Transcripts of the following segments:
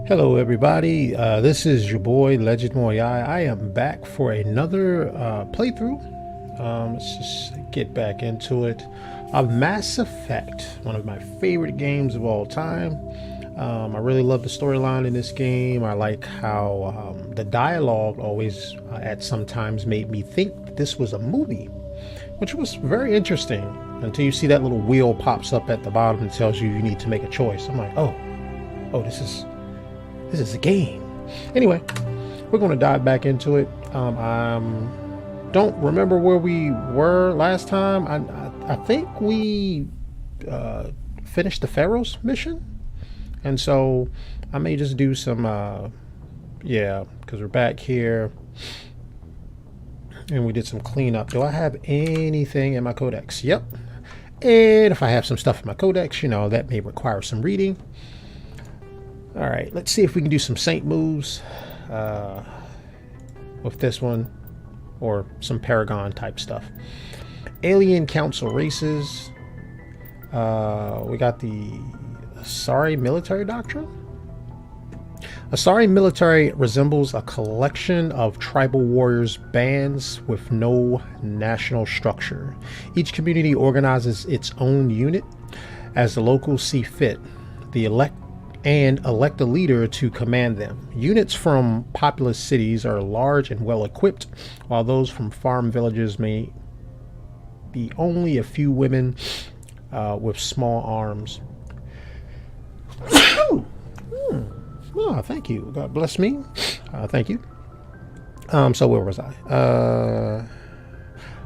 Hello, everybody. This is your boy Legend Muyui. I am back for another playthrough. Let's just get back into it. Of Mass Effect, one of my favorite games of all time. I really love the storyline in this game. I like how the dialogue always, at some times, made me think this was a movie, which was very interesting until you see that little wheel pops up at the bottom and tells you need to make a choice. I'm like, oh, this is a game. Anyway, we're going to dive back into it. I don't remember where we were last time. I think we finished the Pharaoh's mission, and so I may just do some yeah, because we're back here and we did some cleanup. Do I have anything in my codex? Yep. And if I have some stuff in my codex, you know, that may require some reading. All right, let's see if we can do some saint moves with this one, or some Paragon type stuff. Alien Council races. We got the Asari military doctrine. Asari military resembles a collection of tribal warriors bands with no national structure. Each community organizes its own unit as the locals see fit. The elect a leader to command them. Units from populous cities are large and well equipped, while those from farm villages may be only a few women with small arms. Oh, thank you. God bless me. Thank you. So where was I?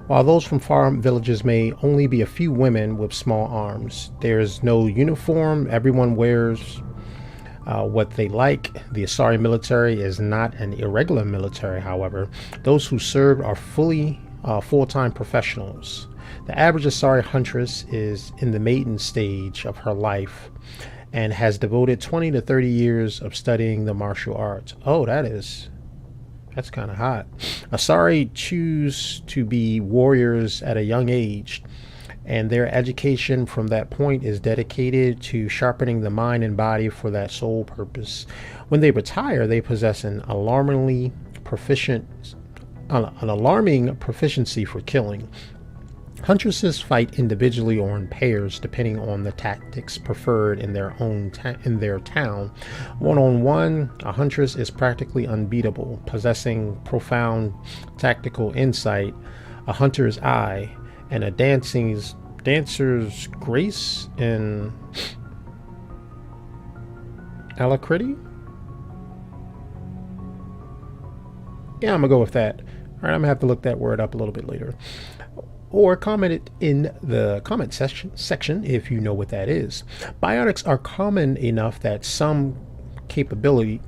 While those from farm villages may only be a few women with small arms, there's no uniform. Everyone wears what they like. The Asari military is not an irregular military, however. Those who serve are full-time professionals. The average Asari huntress is in the maiden stage of her life and has devoted 20 to 30 years of studying the martial arts. Oh, that's kind of hot. Asari choose to be warriors at a young age, and their education from that point is dedicated to sharpening the mind and body for that sole purpose. When they retire, they possess an alarming proficiency for killing. Huntresses fight individually or in pairs, depending on the tactics preferred in their town. One-on-one, a huntress is practically unbeatable, possessing profound tactical insight, a hunter's eye, and a dancer's grace in alacrity. Yeah, I'm gonna go with that. All right, I'm gonna have to look that word up a little bit later, or comment it in the comment section if you know what that is. Biotics are common enough that some capability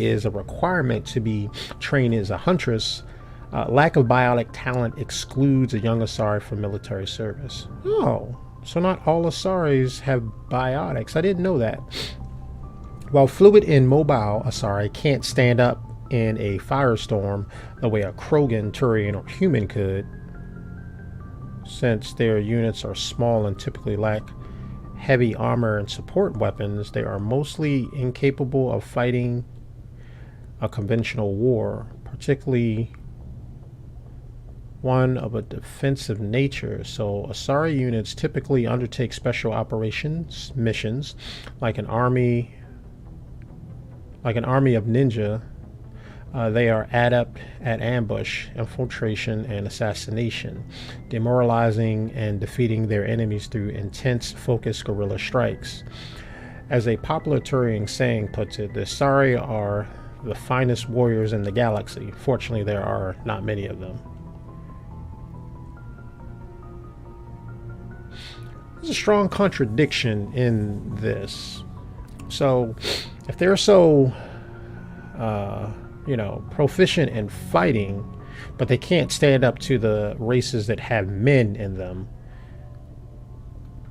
is a requirement to be trained as a huntress. Lack of biotic talent excludes a young Asari from military service. Oh, so not all Asaris have biotics. I didn't know that. While fluid and mobile Asari can't stand up in a firestorm the way a Krogan, Turian, or human could, since their units are small and typically lack heavy armor and support weapons, they are mostly incapable of fighting a conventional war, particularly one of a defensive nature. So Asari units typically undertake special operations missions like an army of ninja. They are adept at ambush, infiltration, and assassination, demoralizing and defeating their enemies through intense, focused guerrilla strikes. As a popular Turian saying puts it, the Asari are the finest warriors in the galaxy. Fortunately, there are not many of them. There's a strong contradiction in this. So, if they're so proficient in fighting, but they can't stand up to the races that have men in them,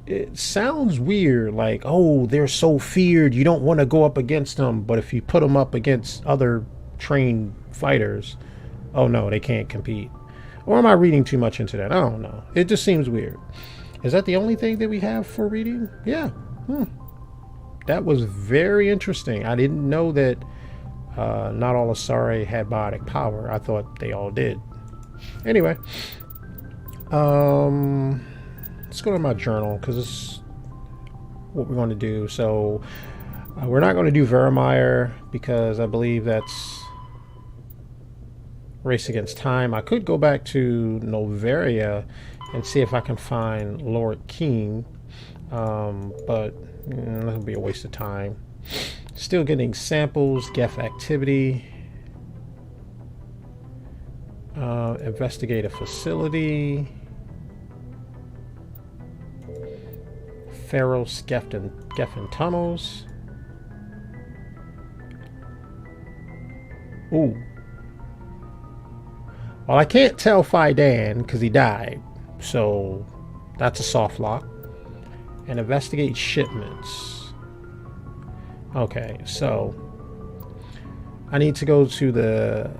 it sounds weird. Like, oh, they're so feared, you don't want to go up against them, but if you put them up against other trained fighters, oh no, they can't compete. Or am I reading too much into that? I don't know. It just seems weird. Is that the only thing that we have for reading? Yeah. That was very interesting. I didn't know that not all Asari had biotic power. I thought they all did. Anyway, let's go to my journal because it's what we're going to do. So we're not going to do Vermeer because I believe that's race against time. I could go back to Novaria and see if I can find Lord King, but that'll be a waste of time. Still getting samples, Geth activity, investigate a facility, Pharaoh's Geffen tunnels. Ooh. Well, I can't tell Fidan because he died, so that's a soft lock. And investigate shipments. Okay, so I need to go to the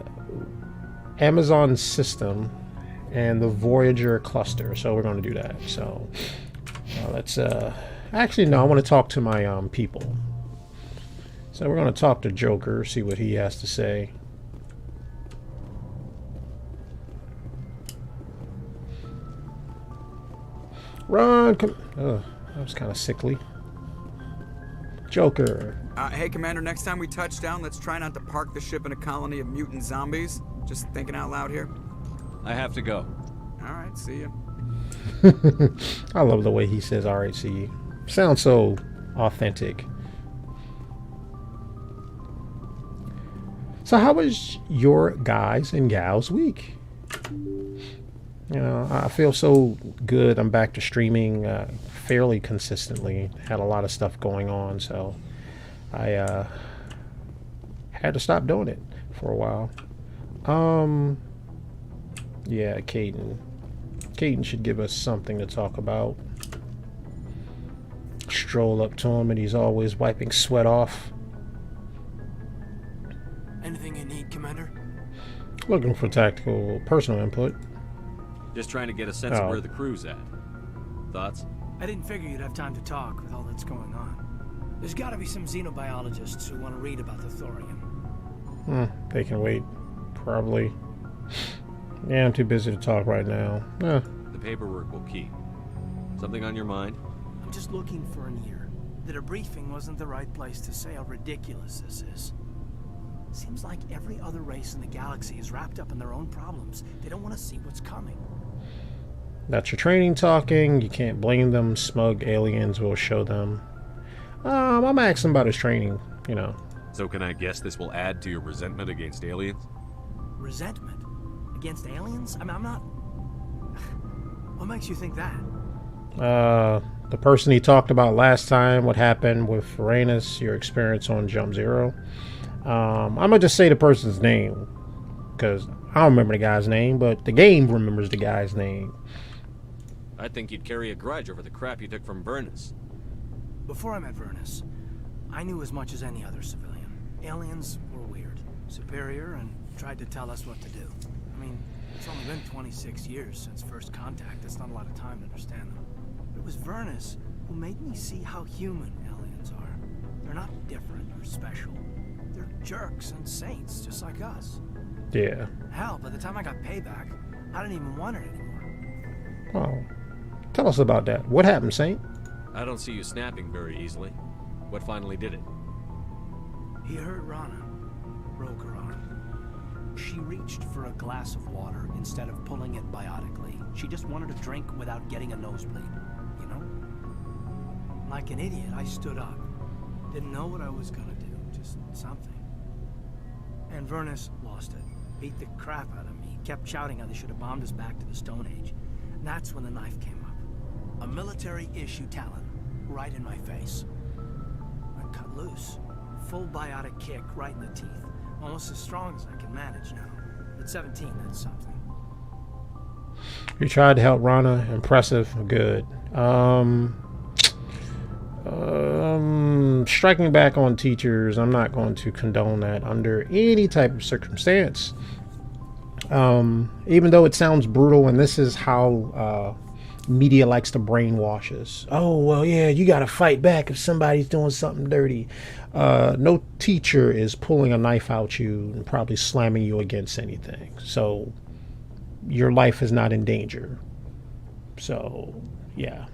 Amazon system and the Voyager cluster, so we're going to do that. So let's actually no, I want to talk to my people. So we're going to talk to Joker, see what he has to say. Run! Come. Oh, that was kind of sickly. Joker. Hey, Commander, next time we touch down, let's try not to park the ship in a colony of mutant zombies. Just thinking out loud here. I have to go. All right, see ya. I love the way he says, all right, see you. Sounds so authentic. So how was your guys and gals week? You know, I feel so good. I'm back to streaming fairly consistently. Had a lot of stuff going on, so I had to stop doing it for a while. Yeah, Caden. Caden should give us something to talk about. Stroll up to him and he's always wiping sweat off. Anything you need, Commander? Looking for tactical personal input. Just trying to get a sense of where the crew's at. Thoughts? I didn't figure you'd have time to talk with all that's going on. There's got to be some xenobiologists who want to read about the thorium. They can wait. Probably. Yeah, I'm too busy to talk right now. The paperwork will keep. Something on your mind? I'm just looking for an ear. The debriefing wasn't the right place to say how ridiculous this is. Seems like every other race in the galaxy is wrapped up in their own problems. They don't want to see what's coming. That's your training talking. You can't blame them. Smug aliens will show them. I'm asking about his training, you know. So can I guess this will add to your resentment against aliens? Resentment? Against aliens? I'm not... What makes you think that? The person he talked about last time, what happened with Realease, your experience on Jump Zero. I'm gonna just say the person's name because I don't remember the guy's name, but the game remembers the guy's name. I think you'd carry a grudge over the crap you took from Vernus. Before I met Vernus, I knew as much as any other civilian. Aliens were weird, superior, and tried to tell us what to do. I mean, it's only been 26 years since first contact. That's not a lot of time to understand them. It was Vernus who made me see how human aliens are. They're not different or special. They're jerks and saints, just like us. Yeah. Hell, by the time I got payback, I didn't even want it anymore. Well, tell us about that. What happened, Saint? I don't see you snapping very easily. What finally did it? He hurt Rana. Broke her arm. She reached for a glass of water instead of pulling it biotically. She just wanted to drink without getting a nosebleed, you know? Like an idiot, I stood up. Didn't know what I was gonna do, just something. And Vernus lost it. Beat the crap out of me. Kept shouting how they should have bombed us back to the Stone Age. And that's when the knife came up. A military-issue talon, right in my face. I cut loose. Full biotic kick right in the teeth. Almost as strong as I can manage now. At 17, that's something. You tried to help Rana. Impressive. Good. Striking back on teachers, I'm not going to condone that under any type of circumstance. Even though it sounds brutal, and this is how Media likes to brainwash us. Oh, well, yeah, you got to fight back if somebody's doing something dirty. No teacher is pulling a knife out you and probably slamming you against anything. So your life is not in danger. So, yeah.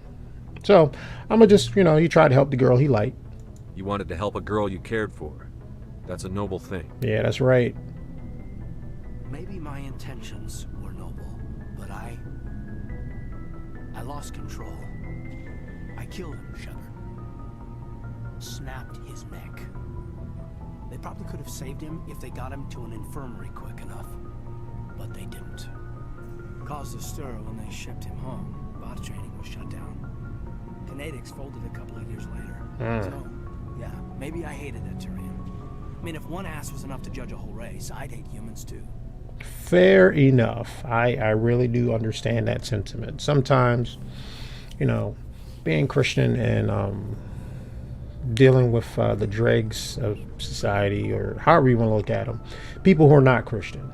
So I'm going to just, you tried to help the girl he liked. You wanted to help a girl you cared for. That's a noble thing. Yeah, that's right. Maybe my intentions were noble, but I lost control. I killed him, Shepard. Snapped his neck. They probably could have saved him if they got him to an infirmary quick enough, but they didn't. Caused a stir when they shipped him home. Bot training was shut down. Kinetics folded a couple of years later. So, yeah, maybe I hated that Turian. I mean, if one ass was enough to judge a whole race, I'd hate humans too. Fair enough. I really do understand that sentiment. Sometimes, being Christian and dealing with the dregs of society, or however you want to look at them, people who are not Christian,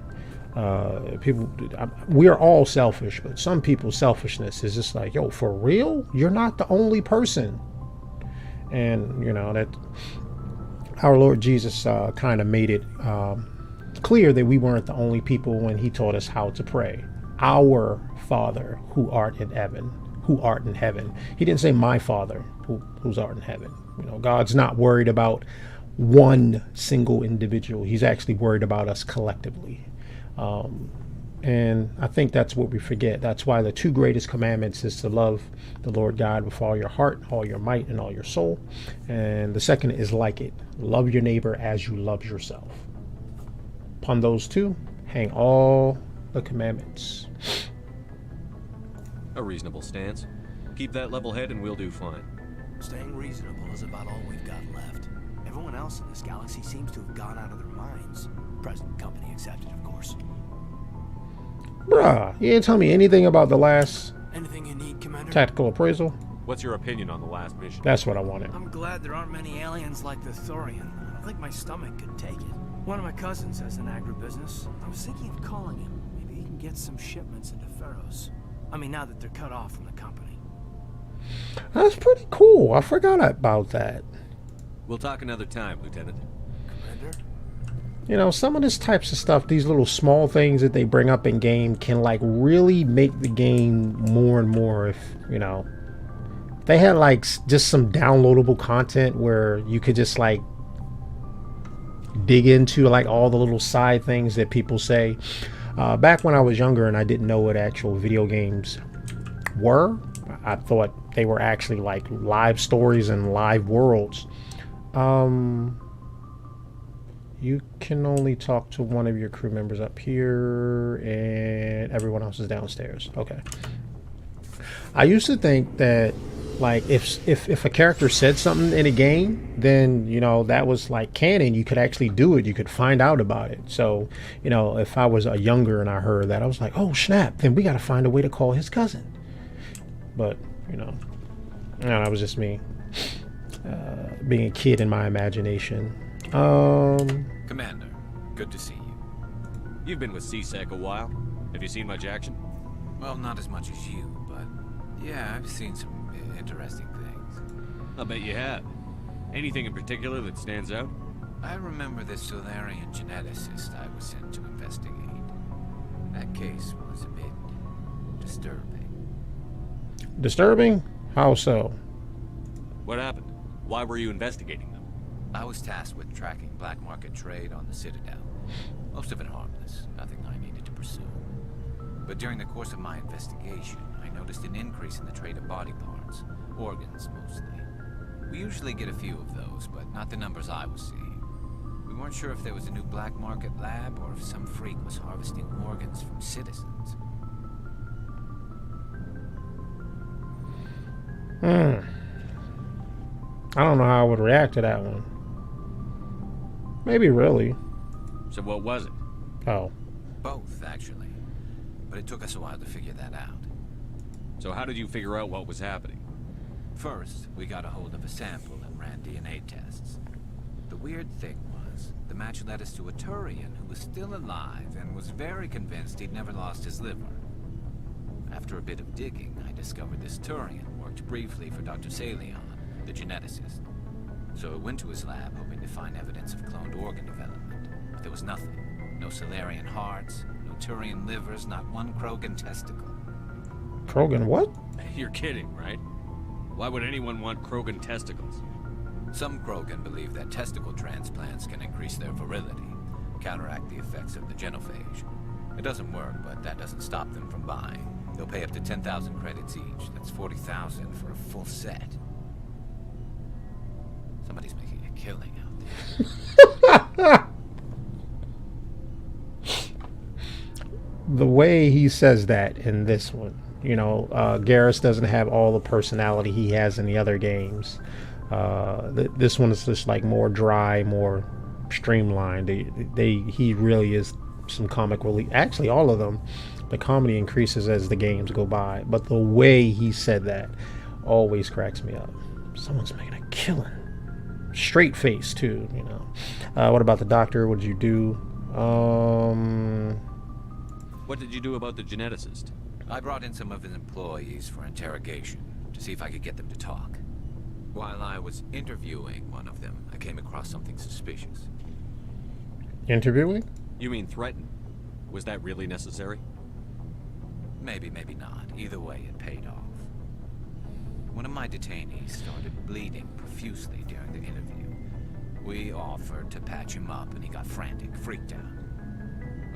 we are all selfish, but some people's selfishness is just like, yo, for real? You're not the only person. And, that our Lord Jesus kind of made it clear that we weren't the only people when he taught us how to pray. Our Father who art in heaven, He didn't say my Father who's art in heaven. God's not worried about one single individual. He's actually worried about us collectively. And I think that's what we forget. That's why the two greatest commandments is to love the Lord God with all your heart, all your might, and all your soul. And the second is like it. Love your neighbor as you love yourself. Upon those two, hang all the commandments. A reasonable stance. Keep that level head and we'll do fine. Staying reasonable is about all we've got left. Everyone else in this galaxy seems to have gone out of their minds. Present company accepted, of course. Bruh, you didn't tell me anything about the last Anything you need, Commander? tactical appraisal. What's your opinion on the last mission? That's what I wanted. I'm glad there aren't many aliens like the Thorian. I don't think my stomach could take it. One of my cousins has an agribusiness. I was thinking of calling him. Maybe he can get some shipments into Pharaohs. I mean, now that they're cut off from the company. That's pretty cool. I forgot about that. We'll talk another time, Lieutenant. Commander? Some of this types of stuff, these little small things that they bring up in game can like really make the game more and more. If they had like just some downloadable content where you could just like dig into like all the little side things that people say. Back when I was younger and I didn't know what actual video games were, I thought they were actually like live stories and live worlds. You can only talk to one of your crew members up here and everyone else is downstairs. Okay. I used to think that like if a character said something in a game, then that was like canon. You could actually do it. You could find out about it. So if I was a younger and I heard that, I was like, oh snap, then we got to find a way to call his cousin. But that was just me being a kid in my imagination. Commander, good to see you. You've been with CSEC a while. Have you seen much action? Well, not as much as you, but yeah, I've seen some interesting things. I'll bet you have. Anything in particular that stands out? I remember this Solarian geneticist I was sent to investigate. That case was a bit disturbing. Disturbing? How so? What happened? Why were you investigating them? I was tasked with tracking black market trade on the Citadel. Most of it harmless, nothing I needed to pursue. But during the course of my investigation, I noticed an increase in the trade of body parts, organs mostly. We usually get a few of those, but not the numbers I was seeing. We weren't sure if there was a new black market lab or if some freak was harvesting organs from citizens. I don't know how I would react to that one. Maybe really. So what was it? Oh. Both, actually. But it took us a while to figure that out. So how did you figure out what was happening? First, we got a hold of a sample and ran DNA tests. The weird thing was, the match led us to a Turian who was still alive and was very convinced he'd never lost his liver. After a bit of digging, I discovered this Turian worked briefly for Dr. Salion, the geneticist. So I went to his lab hoping to find evidence of cloned organ development. But there was nothing. No Salarian hearts, no Turian livers, not one Krogan testicle. Krogan what? You're kidding, right? Why would anyone want Krogan testicles? Some Krogan believe that testicle transplants can increase their virility, counteract the effects of the genophage. It doesn't work, but that doesn't stop them from buying. They'll pay up to 10,000 credits each. That's 40,000 for a full set. Somebody's making a killing out there. The way he says that in this one, you know, Garrus doesn't have all the personality he has in the other games. This one is just like more dry, more streamlined. He really is some comic relief. Actually, all of them, the comedy increases as the games go by. But the way he said that always cracks me up. Someone's making a killing. Straight face too, you know. What about the doctor? What did you do? What did you do about the geneticist? I brought in some of his employees for interrogation to see if I could get them to talk. While I was interviewing one of them, I came across something suspicious. Interviewing? You mean threaten? Was that really necessary? Maybe, maybe not. Either way, it paid off. One of my detainees started bleeding profusely during the interview. We offered to patch him up, and he got frantic, freaked out.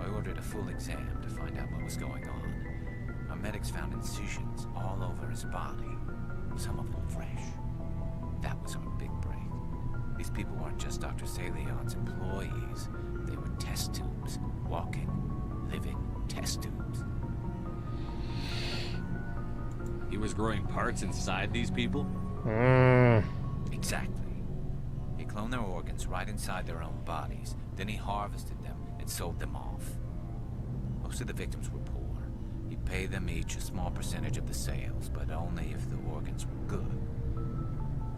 I ordered a full exam to find out what was going on. Our medics found incisions all over his body, some of them fresh. That was our big break. These people weren't just Dr. Salion's employees. They were test tubes. Walking, living test tubes. He was growing parts inside these people? Exactly. He cloned their organs right inside their own bodies. Then he harvested them and sold them off. Most of the victims were poor. He'd pay them each a small percentage of the sales, but only if the organs were good.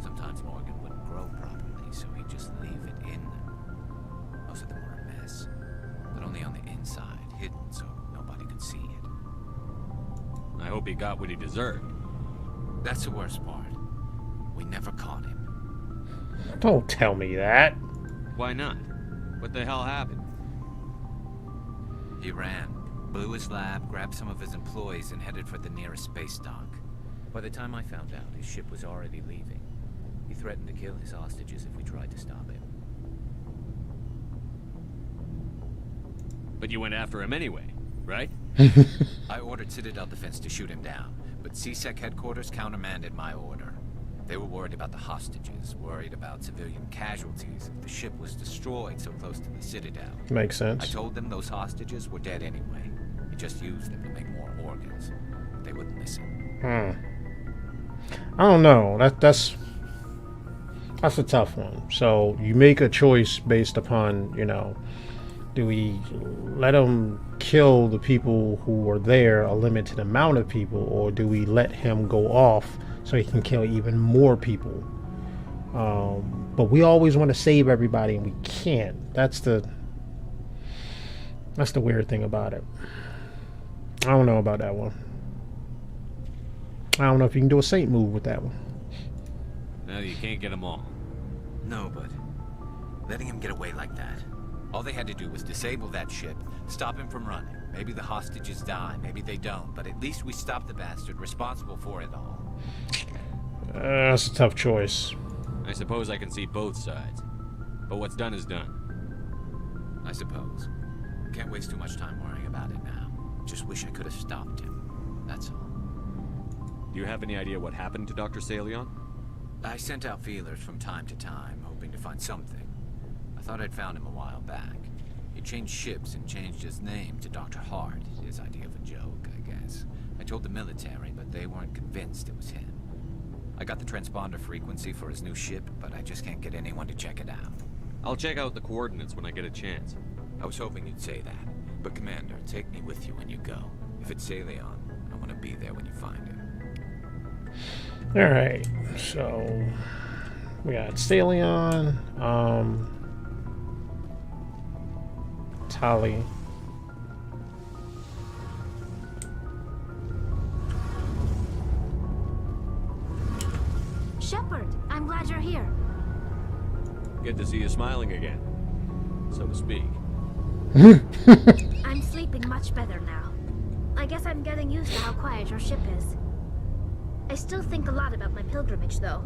Sometimes an organ wouldn't grow properly, so he'd just leave it in them. Most of them were a mess, but only on the inside, hidden so nobody could see it. I hope he got what he deserved. That's the worst part. We never caught him. Don't tell me that. Why not? What the hell happened? He ran, blew his lab, grabbed some of his employees, and headed for the nearest space dock. By the time I found out, his ship was already leaving. He threatened to kill his hostages if we tried to stop him. But you went after him anyway, right? I ordered Citadel Defense to shoot him down, but CSEC headquarters countermanded my order. They were worried about the hostages, worried about civilian casualties if the ship was destroyed so close to the Citadel. Makes sense. I told them those hostages were dead anyway. He just used them to make more organs. They wouldn't listen. I don't know. That's a tough one. So you make a choice based upon, you know, do we let him kill the people who were there, a limited amount of people, or do we let him go off so he can kill even more people? But we always want to save everybody, and we can't. That's the weird thing about it. I don't know about that one. I don't know if you can do a saint move with that one. No, you can't get them all. No, but letting him get away like that. All they had to do was disable that ship, stop him from running. Maybe the hostages die, maybe they don't, but at least we stopped the bastard responsible for it all. That's a tough choice. I suppose I can see both sides. But what's done is done. I suppose. Can't waste too much time worrying about it now. Just wish I could have stopped him. That's all. Do you have any idea what happened to Dr. Salion? I sent out feelers from time to time, hoping to find something. I thought I'd found him a while back. He changed ships and changed his name to Dr. Hart, his idea of a joke, I guess. I told the military, but they weren't convinced it was him. I got the transponder frequency for his new ship, but I just can't get anyone to check it out. I'll check out the coordinates when I get a chance. I was hoping you'd say that. But Commander, take me with you when you go. If it's Salion, I want to be there when you find him. Alright, so we got Salion, Tali. Good to see you smiling again, so to speak. I'm sleeping much better now. I guess I'm getting used to how quiet your ship is. I still think a lot about my pilgrimage, though.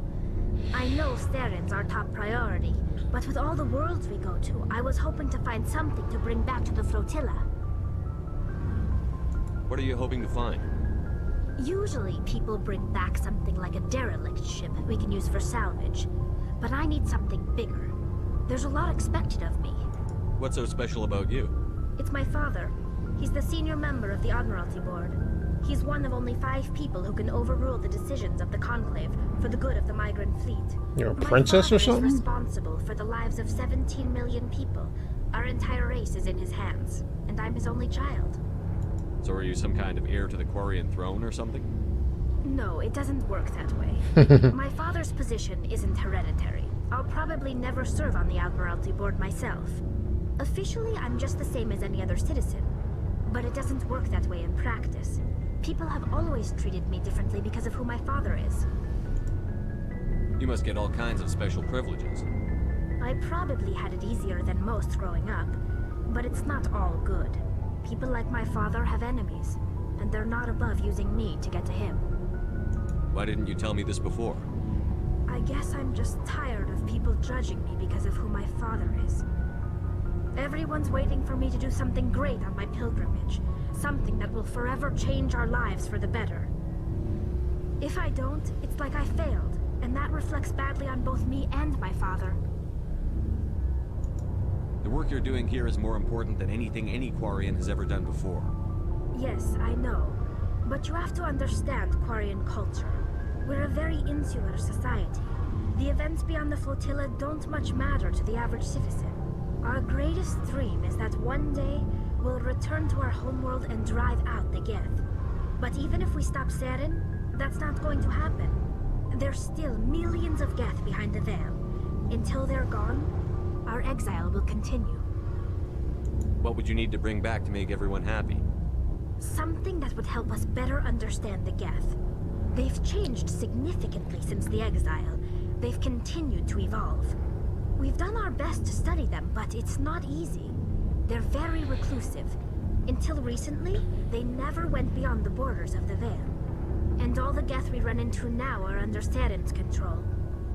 I know Theron's our top priority, but with all the worlds we go to, I was hoping to find something to bring back to the flotilla. What are you hoping to find? Usually, people bring back something like a derelict ship we can use for salvage. But I need something bigger. There's a lot expected of me. What's so special about you? It's my father. He's the senior member of the Admiralty Board. He's one of only 5 people who can overrule the decisions of the Conclave for the good of the migrant fleet. You're a princess or something? My father is responsible for the lives of 17 million people. Our entire race is in his hands, and I'm his only child. So are you some kind of heir to the Quarian throne or something? No, it doesn't work that way. My father's position isn't hereditary. I'll probably never serve on the Admiralty Board myself. Officially, I'm just the same as any other citizen. But it doesn't work that way in practice. People have always treated me differently because of who my father is. You must get all kinds of special privileges. I probably had it easier than most growing up, but it's not all good. People like my father have enemies, and they're not above using me to get to him. Why didn't you tell me this before? I guess I'm just tired of people judging me because of who my father is. Everyone's waiting for me to do something great on my pilgrimage. Something that will forever change our lives for the better. If I don't, it's like I failed, and that reflects badly on both me and my father. The work you're doing here is more important than anything any Quarian has ever done before. Yes, I know. But you have to understand Quarian culture. We're a very insular society. The events beyond the flotilla don't much matter to the average citizen. Our greatest dream is that one day we'll return to our homeworld and drive out the Geth. But even if we stop Saren, that's not going to happen. There's still millions of Geth behind the veil. Until they're gone, our exile will continue. What would you need to bring back to make everyone happy? Something that would help us better understand the Geth. They've changed significantly since the exile. They've continued to evolve. We've done our best to study them, but it's not easy. They're very reclusive. Until recently, they never went beyond the borders of the Veil. And all the Geth we run into now are under Saren's control.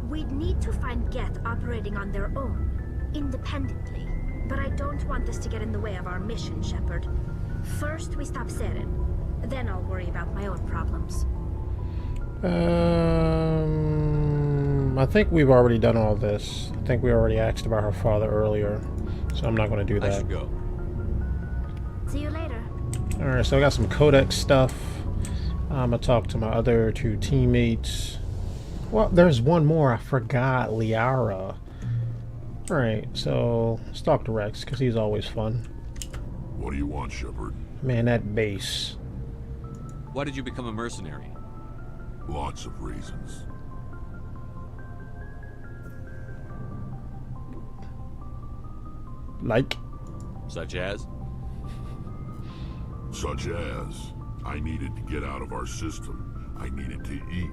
We'd need to find Geth operating on their own, independently. But I don't want this to get in the way of our mission, Shepard. First, we stop Saren. Then I'll worry about my own problems. I think we've already done all this. I think we already asked about her father earlier, so I'm not going to do that. I should go. See you later. Alright, so I got some codex stuff. I'm going to talk to my other 2 teammates. Well, there's one more. I forgot. Liara. Alright, so let's talk to Rex, because he's always fun. What do you want, Shepard? Man, that base. Why did you become a mercenary? Lots of reasons. Like? Such as? Such as, I needed to get out of our system. I needed to eat.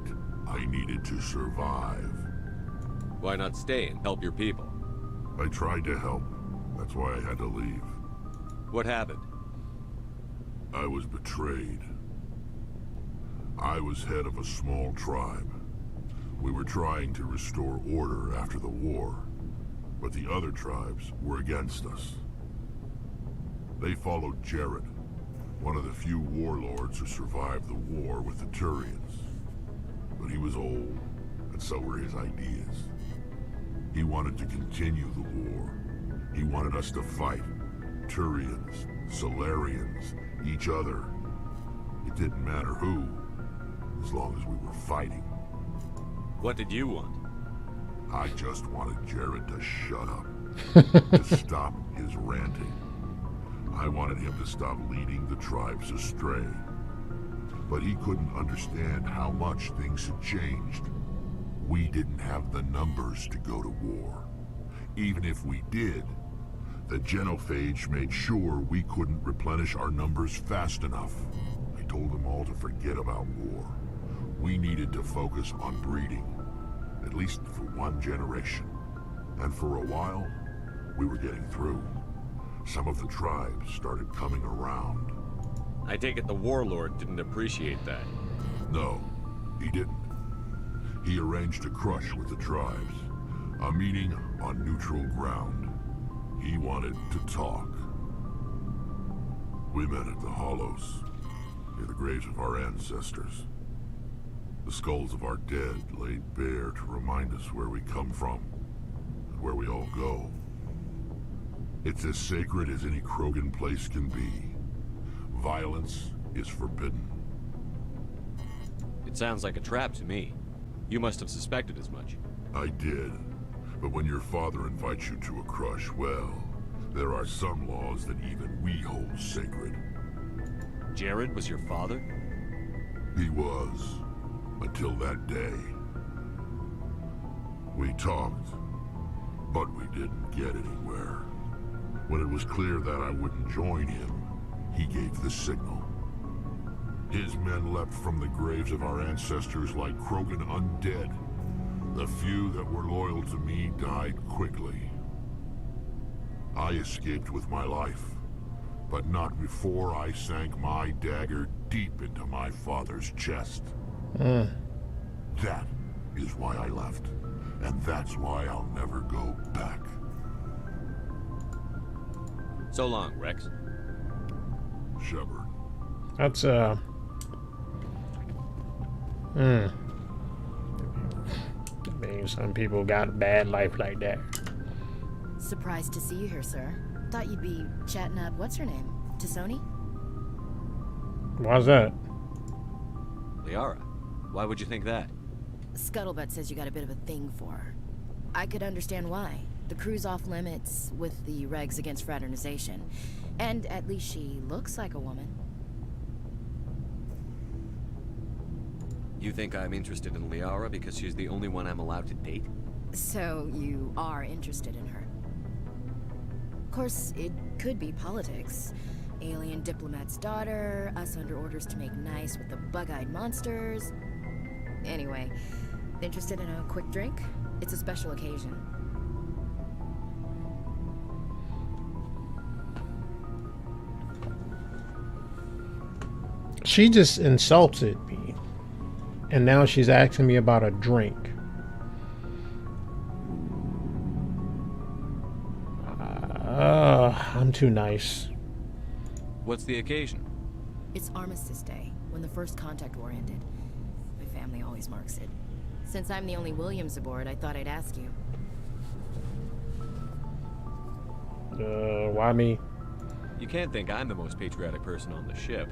I needed to survive. Why not stay and help your people? I tried to help. That's why I had to leave. What happened? I was betrayed. I was head of a small tribe. We were trying to restore order after the war, but the other tribes were against us. They followed Jared, one of the few warlords who survived the war with the Turians. But he was old, and so were his ideas. He wanted to continue the war. He wanted us to fight. Turians, Solarians, each other. It didn't matter who, as long as we were fighting. What did you want? I just wanted Jared to shut up, to stop his ranting. I wanted him to stop leading the tribes astray. But he couldn't understand how much things had changed. We didn't have the numbers to go to war. Even if we did, the genophage made sure we couldn't replenish our numbers fast enough. I told them all to forget about war. We needed to focus on breeding, at least for one generation. And for a while, we were getting through. Some of the tribes started coming around. I take it the warlord didn't appreciate that. No, he didn't. He arranged a crush with the tribes. A meeting on neutral ground. He wanted to talk. We met at the Hollows, near the graves of our ancestors. The skulls of our dead laid bare to remind us where we come from, and where we all go. It's as sacred as any Krogan place can be. Violence is forbidden. It sounds like a trap to me. You must have suspected as much. I did. But when your father invites you to a crush, well, there are some laws that even we hold sacred. Jared was your father? He was. Until that day. We talked, but we didn't get anywhere. When it was clear that I wouldn't join him, he gave the signal. His men leapt from the graves of our ancestors like Krogan undead. The few that were loyal to me died quickly. I escaped with my life, but not before I sank my dagger deep into my father's chest. That is why I left, and that's why I'll never go back. So long, Rex. Shepard. That's I mean, some people got a bad life like that. Surprised to see you here, sir. Thought you'd be chatting up, what's her name? Tisoni? Why's that? Liara. Why would you think that? Scuttlebutt says you got a bit of a thing for her. I could understand why. The crew's off limits with the regs against fraternization. And at least she looks like a woman. You think I'm interested in Liara because she's the only one I'm allowed to date? So you are interested in her. Of course, it could be politics. Alien diplomat's daughter, us under orders to make nice with the bug-eyed monsters. Anyway, interested in a quick drink? It's a special occasion. She just insulted me. And now she's asking me about a drink. I'm too nice. What's the occasion? It's Armistice Day, when the first contact war ended. My family always marks it. Since I'm the only Williams aboard, I thought I'd ask you. Why me? You can't think I'm the most patriotic person on the ship.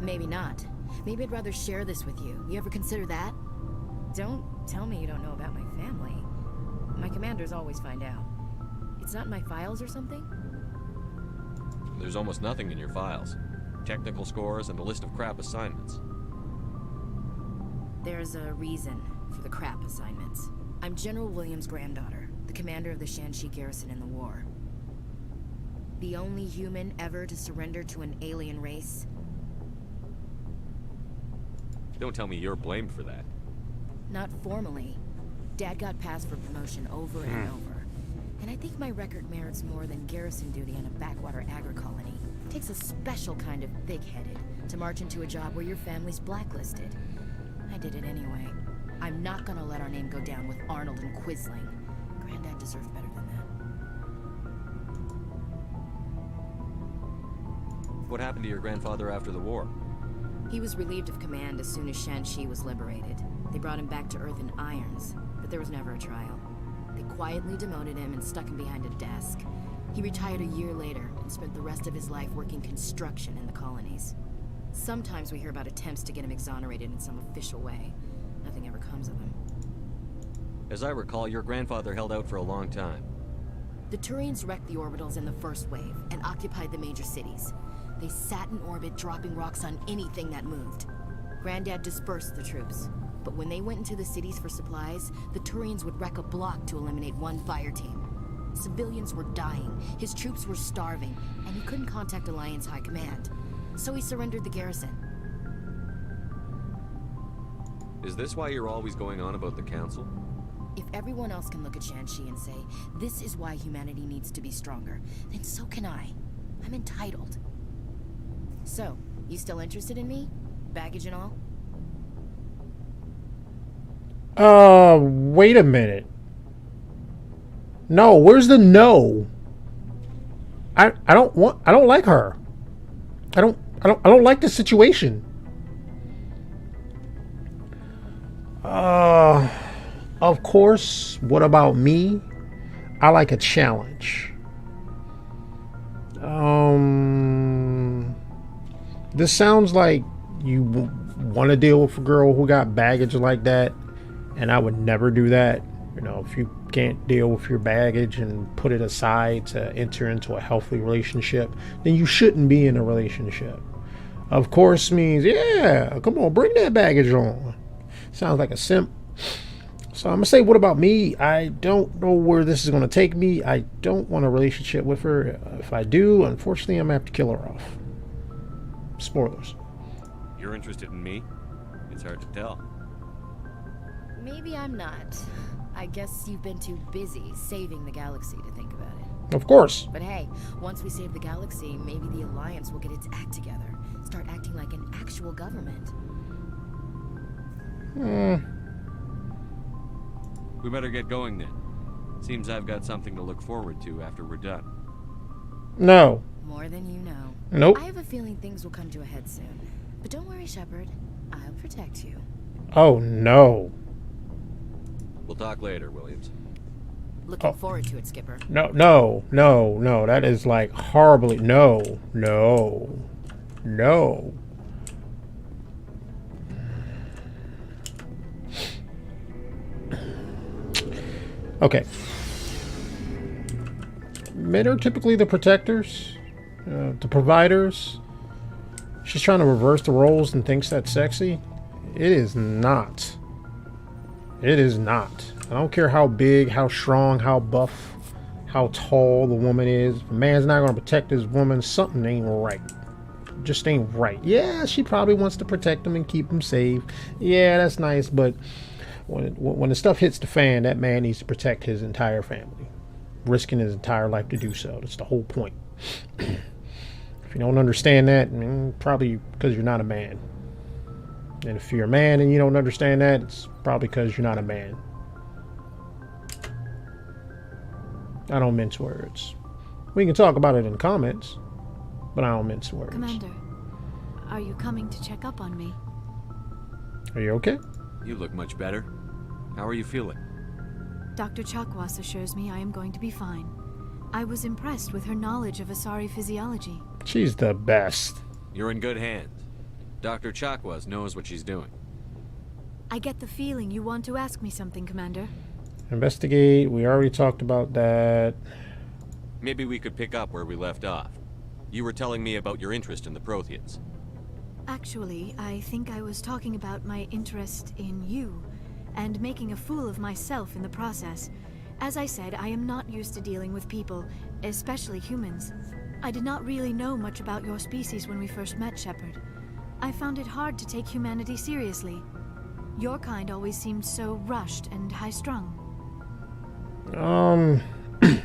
Maybe not. Maybe I'd rather share this with you. You ever consider that? Don't tell me you don't know about my family. My commanders always find out. It's not in my files or something? There's almost nothing in your files. Technical scores and a list of crap assignments. There's a reason for the crap assignments. I'm General Williams' granddaughter, the commander of the Shanxi garrison in the war. The only human ever to surrender to an alien race. Don't tell me you're blamed for that. Not formally. Dad got passed for promotion over and over. And I think my record merits more than garrison duty on a backwater agri-colony. It takes a special kind of thick-headed to march into a job where your family's blacklisted. I did it anyway. I'm not gonna let our name go down with Arnold and Quisling. Granddad deserved better than that. What happened to your grandfather after the war? He was relieved of command as soon as Shanxi was liberated. They brought him back to Earth in irons, but there was never a trial. They quietly demoted him and stuck him behind a desk. He retired a year later and spent the rest of his life working construction in the colonies. Sometimes we hear about attempts to get him exonerated in some official way. Nothing ever comes of him. As I recall, your grandfather held out for a long time. The Turians wrecked the orbitals in the first wave and occupied the major cities. They sat in orbit, dropping rocks on anything that moved. Granddad dispersed the troops. But when they went into the cities for supplies, the Turians would wreck a block to eliminate one fire team. Civilians were dying, his troops were starving, and he couldn't contact Alliance High Command. So he surrendered the garrison. Is this why you're always going on about the council? If everyone else can look at Shanxi and say, this is why humanity needs to be stronger, then so can I. I'm entitled. So, you still interested in me? Baggage and all? Wait a minute. No, where's the no? I don't like her. I don't like the situation. Of course, what about me? I like a challenge. This sounds like you want to deal with a girl who got baggage like that, and I would never do that. You know, if you can't deal with your baggage and put it aside to enter into a healthy relationship, then you shouldn't be in a relationship. Of course means, yeah, come on, bring that baggage on. Sounds like a simp. So I'm gonna say, what about me? I don't know where this is gonna take me. I don't want a relationship with her. If I do, unfortunately, I'm gonna have to kill her off. Spoilers. You're interested in me? It's hard to tell. Maybe I'm not. I guess you've been too busy saving the galaxy to think about it. Of course. But hey, once we save the galaxy, maybe the Alliance will get its act together. Start acting like an actual government. We better get going then. Seems I've got something to look forward to after we're done. No. More than you know. Nope. I have a feeling things will come to a head soon. But don't worry, Shepard. I'll protect you. Oh no. We'll talk later, Williams. Looking forward to it, Skipper. No. That is like horribly. No. Okay. Men are typically the protectors, the providers. She's trying to reverse the roles and thinks that's sexy. It is not. It is not. I don't care how big, how strong, how buff, how tall the woman is. If a man's not going to protect his woman, something ain't right. Just ain't right. Yeah, she probably wants to protect him and keep him safe. Yeah, that's nice, but when the stuff hits the fan, that man needs to protect his entire family, risking his entire life to do so. That's the whole point. If you don't understand that, probably because you're not a man. And if you're a man and you don't understand that, it's probably because you're not a man. I don't mince words. We can talk about it in the comments, but I don't mince words. Commander, are you coming to check up on me? Are you okay? You look much better. How are you feeling? Dr. Chakwas assures me I am going to be fine. I was impressed with her knowledge of Asari physiology. She's the best. You're in good hands. Dr. Chakwas knows what she's doing. I get the feeling you want to ask me something, Commander. Investigate. We already talked about that. Maybe we could pick up where we left off. You were telling me about your interest in the Protheans. Actually, I think I was talking about my interest in you, and making a fool of myself in the process. As I said, I am not used to dealing with people, especially humans. I did not really know much about your species when we first met, Shepard. I found it hard to take humanity seriously. Your kind always seemed so rushed and high-strung. I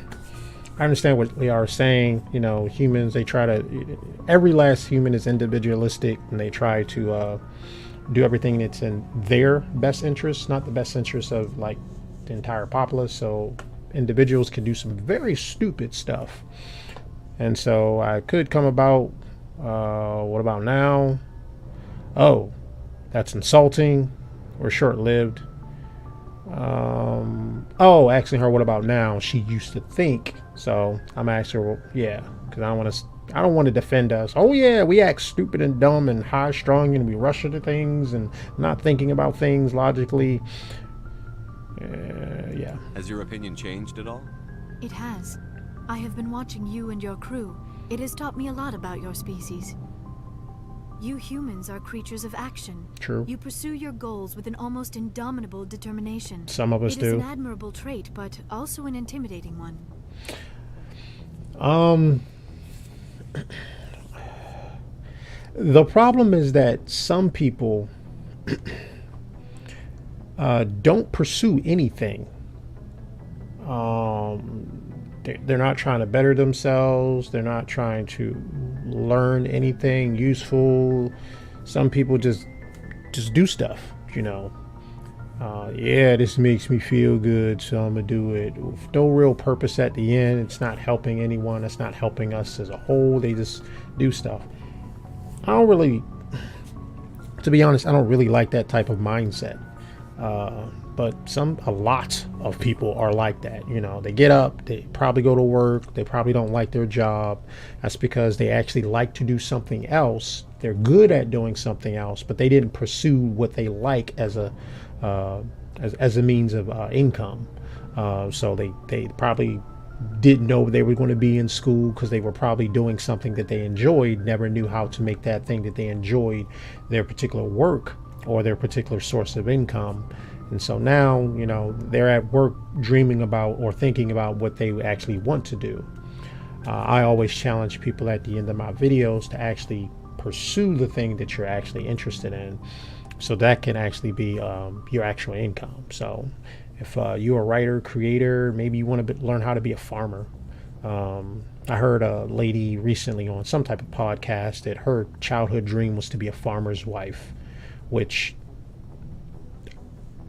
understand what they are saying. You know, humans, they try to... Every last human is individualistic, and they try to do everything that's in their best interest, not the best interest of, like, the entire populace. So individuals can do some very stupid stuff. And so I could come about... what about now? Oh, that's insulting or short-lived. Oh, asking her what about now? She used to think. So I'm asking her, well, yeah, because I don't want to defend us. Oh yeah, we act stupid and dumb and high-strung and we rush into things and not thinking about things logically. Yeah. Has your opinion changed at all? It has. I have been watching you and your crew. It has taught me a lot about your species. You humans are creatures of action. True. You pursue your goals with an almost indomitable determination. Some of us do. It is an admirable trait, but also an intimidating one. The problem is that some people don't pursue anything. They're not trying to better themselves. They're not trying to learn anything useful. Some people just do stuff, you know. Yeah, this makes me feel good, so I'm gonna do it. With no real purpose at the end. It's not helping anyone. It's not helping us as a whole. They just do stuff. I don't really, to be honest, I don't really like that type of mindset. But a lot of people are like that. You know, they get up, they probably go to work, they probably don't like their job. That's because they actually like to do something else. They're good at doing something else, but they didn't pursue what they like as a means of income. So they probably didn't know they were going to be in school because they were probably doing something that they enjoyed, never knew how to make that thing that they enjoyed their particular work or their particular source of income. And so now, you know, they're at work dreaming about or thinking about what they actually want to do. I always challenge people at the end of my videos to actually pursue the thing that you're actually interested in. So that can actually be your actual income. So if you're a writer, creator, maybe you want to learn how to be a farmer. I heard a lady recently on some type of podcast that her childhood dream was to be a farmer's wife, which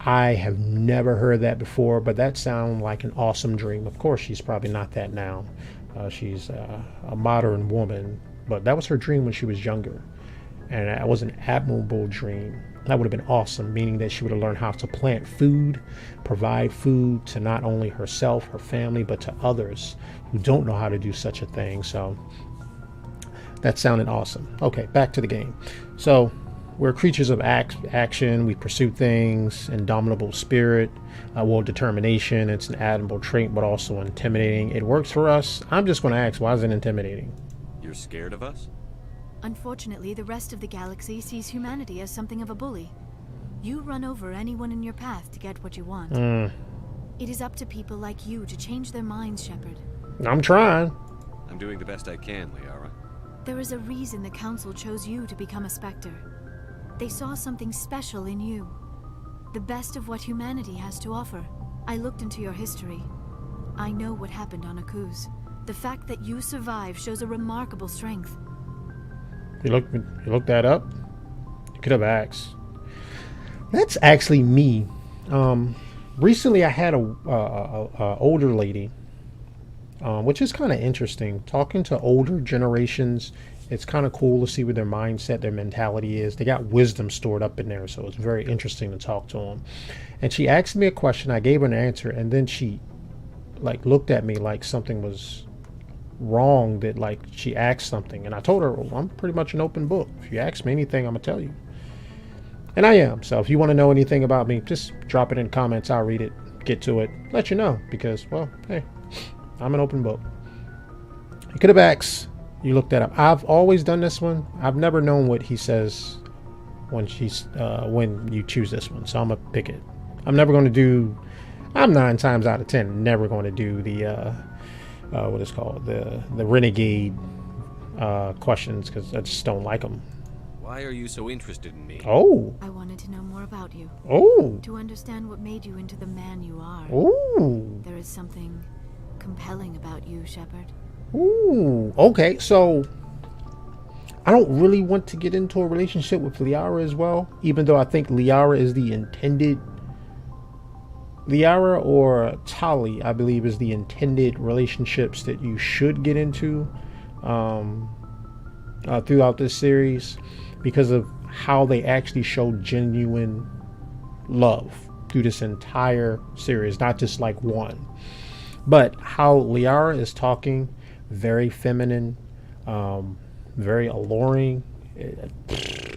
I have never heard that before, but that sounds like an awesome dream. Of course, she's probably not that now. She's a modern woman, but that was her dream when she was younger. And that was an admirable dream. That would have been awesome, meaning that she would have learned how to plant food, provide food to not only herself, her family, but to others who don't know how to do such a thing. So that sounded awesome. Okay, back to the game. So we're creatures of action. We pursue things, indomitable spirit, determination. It's an admirable trait, but also intimidating. It works for us. I'm just going to ask, why is it intimidating? You're scared of us? Unfortunately, the rest of the galaxy sees humanity as something of a bully. You run over anyone in your path to get what you want. It is up to people like you to change their minds, Shepard. I'm trying. I'm doing the best I can, Liara. There is a reason the Council chose you to become a Spectre. They saw something special in you. The best of what humanity has to offer. I looked into your history. I know what happened on Akuz. The fact that you survived shows a remarkable strength. You looked that up? You could have asked. That's actually me. Recently I had a older lady, which is kind of interesting. Talking to older generations, it's kind of cool to see what their mindset, their mentality is. They got wisdom stored up in there, so it's very interesting to talk to them. And she asked me a question, I gave her an answer, and then she looked at me like something was wrong, that she asked something, and I told her, well, I'm pretty much an open book. If you ask me anything, I'm gonna tell you. And I am. So if you want to know anything about me, just drop it in comments. I'll read it, get to it, let you know, because, well, hey, I'm an open book. You could have asked, you looked that up. I've always done this one. I've never known what he says when you choose this one, so I'm gonna pick it. I'm 9 times out of 10 never going to do the what is called the renegade questions, because I just don't like them. Why are you so interested in me? Oh. I wanted to know more about you. Oh. To understand what made you into the man you are. Ooh. There is something compelling about you, Shepard. Ooh. Okay, so I don't really want to get into a relationship with Liara as well, even though I think Liara is the intended. Liara or Tali, I believe, is the intended relationships that you should get into throughout this series, because of how they actually show genuine love through this entire series, not just like one. But how Liara is talking, very feminine, very alluring.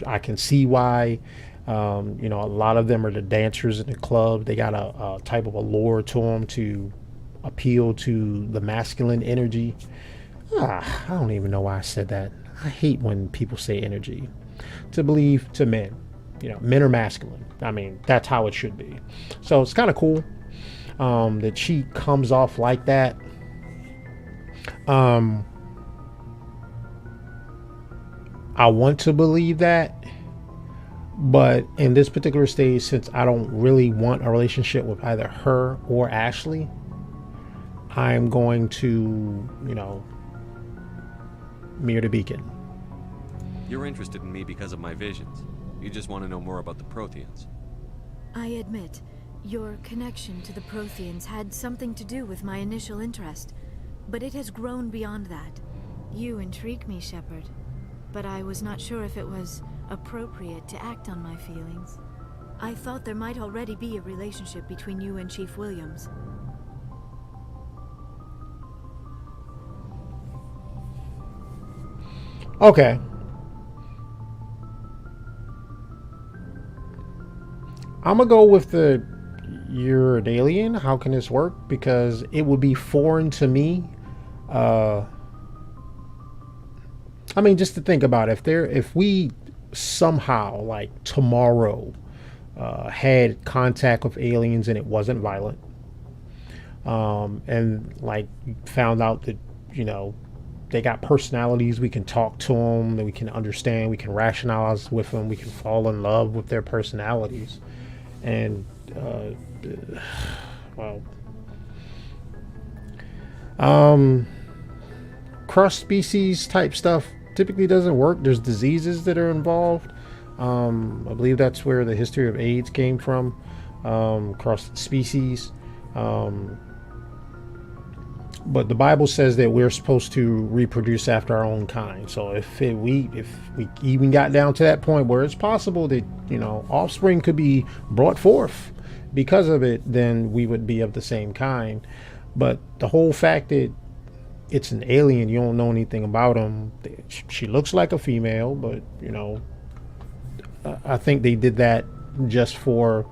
I can see why. You know, a lot of them are the dancers in the club. They got a type of allure to them to appeal to the masculine energy. I don't even know why I said that. I hate when people say energy. To believe to men, you know, men are masculine. I mean, that's how it should be. So it's kind of cool that she comes off like that. I want to believe that. But in this particular stage, since I don't really want a relationship with either her or Ashley, I'm going to, you know, mirror the beacon. You're interested in me because of my visions. You just want to know more about the Protheans. I admit, your connection to the Protheans had something to do with my initial interest, but it has grown beyond that. You intrigue me, Shepard, but I was not sure if it was appropriate to act on my feelings. I thought there might already be a relationship between you and Chief Williams. Okay. I'm gonna go with the you're an alien. How can this work? Because it would be foreign to me. I mean, just to think about it, if we somehow, like tomorrow, had contact with aliens and it wasn't violent, and like found out that, you know, they got personalities, we can talk to them, that we can understand, we can rationalize with them, we can fall in love with their personalities, and well, cross species type stuff typically doesn't work. There's diseases that are involved. I believe that's where the history of AIDS came from, cross species. But the Bible says that we're supposed to reproduce after our own kind. So if we even got down to that point where it's possible that, you know, offspring could be brought forth because of it, then we would be of the same kind. But the whole fact that it's an alien, you don't know anything about them. She looks like a female, but, you know, I think they did that just for,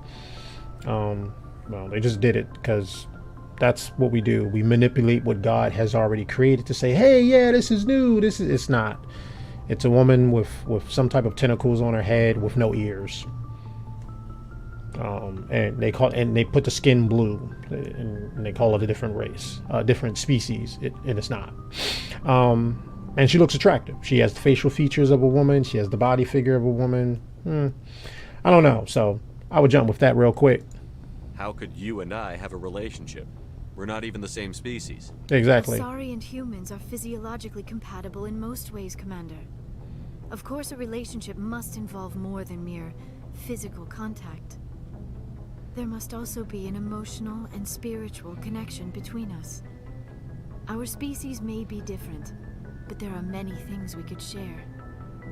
well, they just did it because that's what we do. We manipulate what God has already created to say, hey, yeah, this is new. It's not. It's a woman with some type of tentacles on her head with no ears. And they put the skin blue, and they call it a different race, different species, and it's not. And she looks attractive. She has the facial features of a woman. She has the body figure of a woman. I don't know. So I would jump with that real quick. How could you and I have a relationship? We're not even the same species. Exactly. Asari and humans are physiologically compatible in most ways, Commander. Of course, a relationship must involve more than mere physical contact. There must also be an emotional and spiritual connection between us. Our species may be different, but there are many things we could share.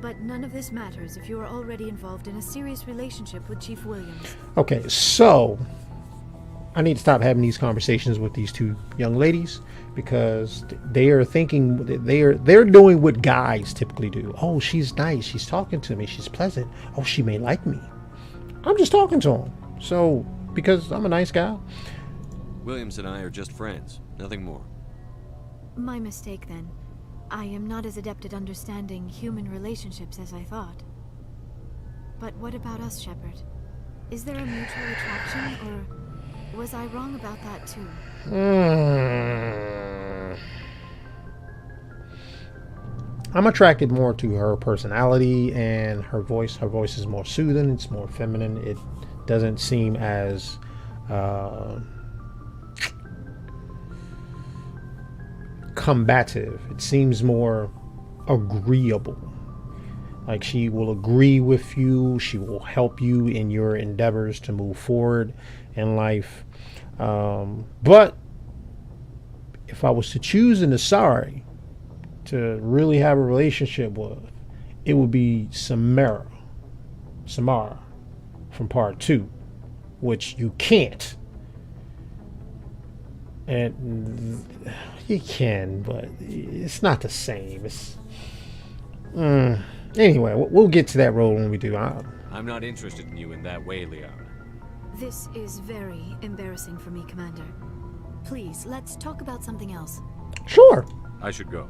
But none of this matters if you are already involved in a serious relationship with Chief Williams. Okay, so I need to stop having these conversations with these two young ladies because they are thinking they're doing what guys typically do. Oh, she's nice. She's talking to me. She's pleasant. Oh, she may like me. I'm just talking to them. So, because I'm a nice guy. Williams and I are just friends, nothing more. My mistake then. I am not as adept at understanding human relationships as I thought. But what about us, Shepard? Is there a mutual attraction, or was I wrong about that too? I'm attracted more to her personality and her voice. Her voice is more soothing. It's more feminine. It doesn't seem as combative. It seems more agreeable. Like she will agree with you. She will help you in your endeavors to move forward in life. But if I was to choose an Asari to really have a relationship with, it would be Samara from part 2, which you can't. And you can, but it's not the same. It's anyway, we'll get to that role when we do. I'm not interested in you in that way, Leon. This is very embarrassing for me, Commander. Please, let's talk about something else. Sure. I should go.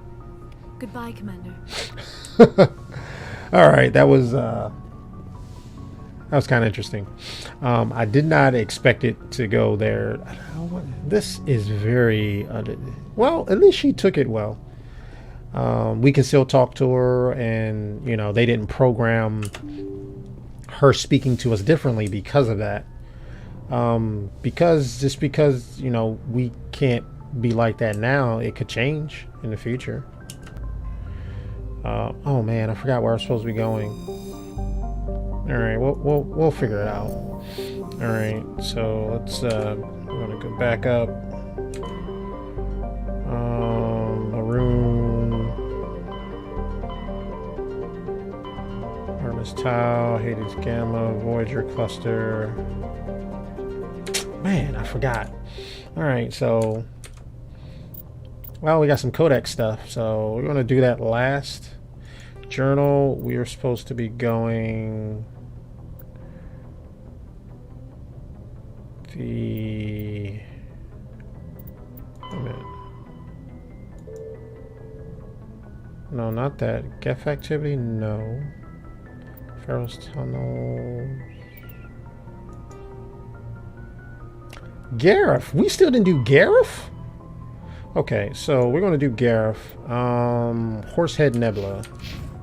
Goodbye, Commander. All right, that was kind of interesting. I did not expect it to go there. This is very well. At least she took it well. We can still talk to her, and you know they didn't program her speaking to us differently because of that. Because you know we can't be like that now. It could change in the future. Oh man, I forgot where I'm supposed to be going. All right, we'll figure it out. All right, so let's we're gonna go back up. Maroon, Artemis Tau, Hades Gamma, Voyager Cluster. Man, I forgot. All right, so well, we got some codex stuff, so we're gonna do that last. Journal, we are supposed to be going the wait a minute. No, not that. Geth activity, no. Pharaoh's Tunnel. Gareth, we still didn't do Gareth? Okay, so we're gonna do Gareth. Horsehead Nebula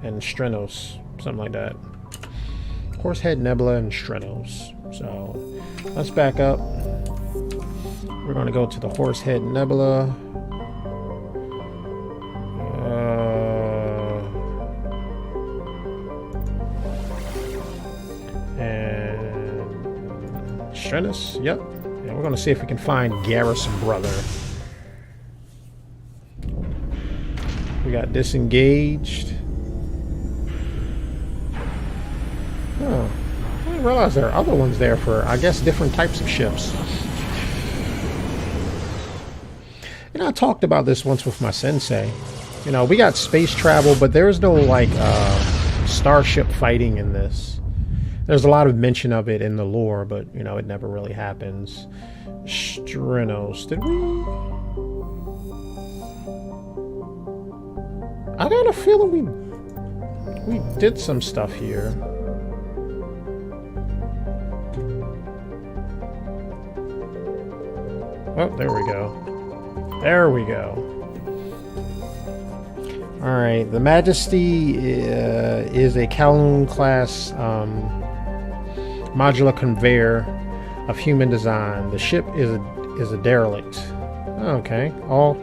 and Strenos, something like that. Horsehead Nebula and Strenos. So let's back up. We're going to go to the Horsehead Nebula. And Strenos, yep. And we're going to see if we can find Gareth's brother. We got disengaged. Oh, I didn't realize there are other ones there for, I guess, different types of ships. You know, I talked about this once with my sensei. You know, we got space travel, but there's no, like, starship fighting in this. There's a lot of mention of it in the lore, but, you know, it never really happens. Strenos, did we? I got a feeling we did some stuff here. Oh, there we go. There we go. Alright, the Majesty is a Kowloon class modular conveyor of human design. The ship is a derelict. Okay, oh,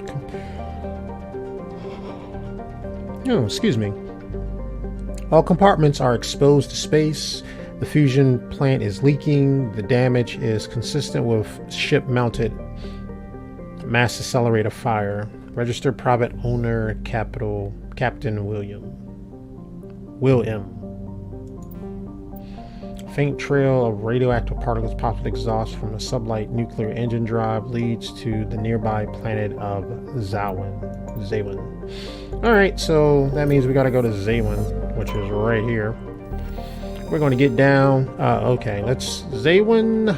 excuse me. All compartments are exposed to space. The fusion plant is leaking. The damage is consistent with ship-mounted mass accelerator fire. Registered private owner, Captain Will M. Faint trail of radioactive particles popped exhaust from a sublight nuclear engine drive leads to the nearby planet of Zawin. Alright, so that means we gotta go to Zawin, which is right here. We're going to get down. Okay, Zawin.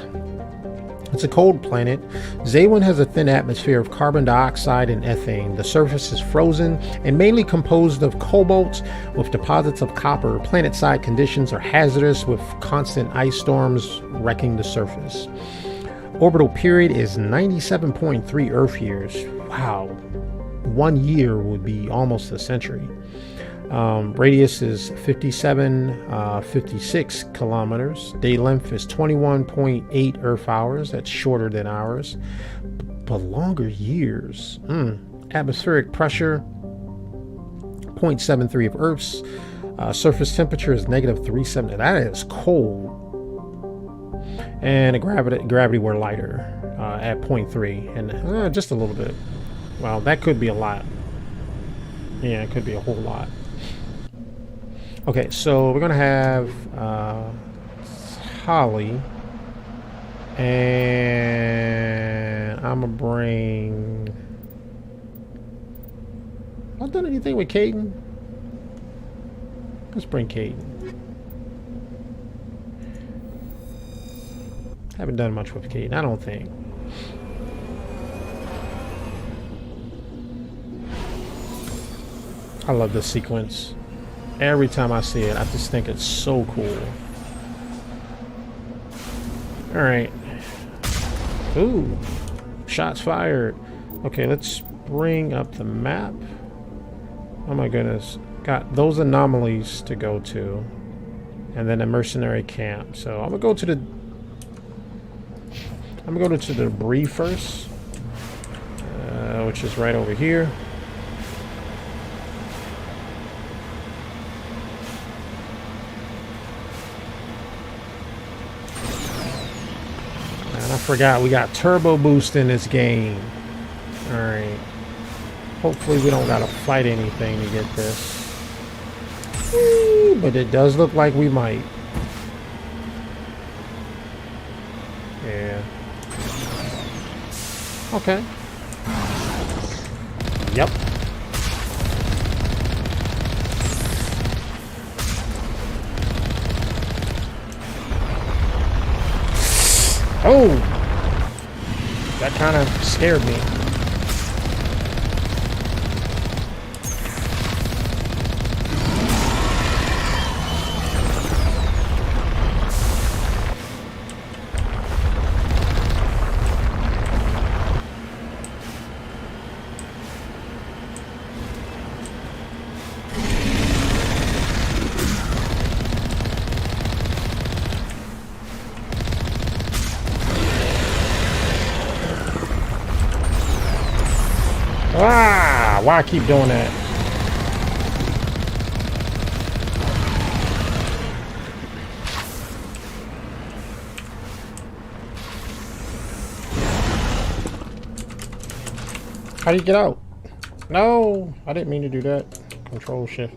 It's a cold planet. Zawin has a thin atmosphere of carbon dioxide and ethane. The surface is frozen and mainly composed of cobalt with deposits of copper. Planet-side conditions are hazardous with constant ice storms wrecking the surface. Orbital period is 97.3 Earth years. Wow. 1 year would be almost a century. Radius is 56 kilometers. Day length is 21.8 Earth hours. That's shorter than ours, but longer years. Atmospheric pressure 0.73 of Earth's. Surface temperature is -370. That is cold. And the gravity we're lighter at 0.3, and just a little bit. Well, that could be a lot. Yeah, it could be a whole lot. Okay, so we're gonna have Holly, and I'm gonna bring. Have I done anything with Caden? Let's bring Caden. Haven't done much with Caden, I don't think. I love this sequence. Every time I see it, I just think it's so cool. Alright. Ooh. Shots fired. Okay, let's bring up the map. Oh my goodness. Got those anomalies to go to. And then a mercenary camp. So I'm gonna go to the debris first. which is right over here. And I forgot we got turbo boost in this game. Alright. Hopefully we don't gotta fight anything to get this. Woo, but it does look like we might. Yeah. Okay. Yep. Oh! That kind of scared me. Ah, why I keep doing that? How do you get out? No, I didn't mean to do that. Control shift.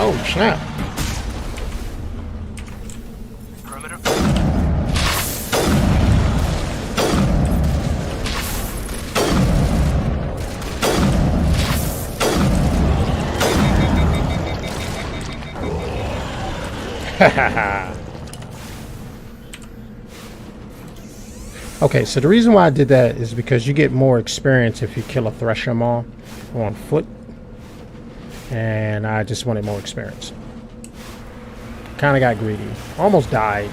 Oh, snap. Perimeter. Okay, so the reason why I did that is because you get more experience if you kill a Thresher Maw on foot. And I just wanted more experience. Kind of got greedy. Almost died.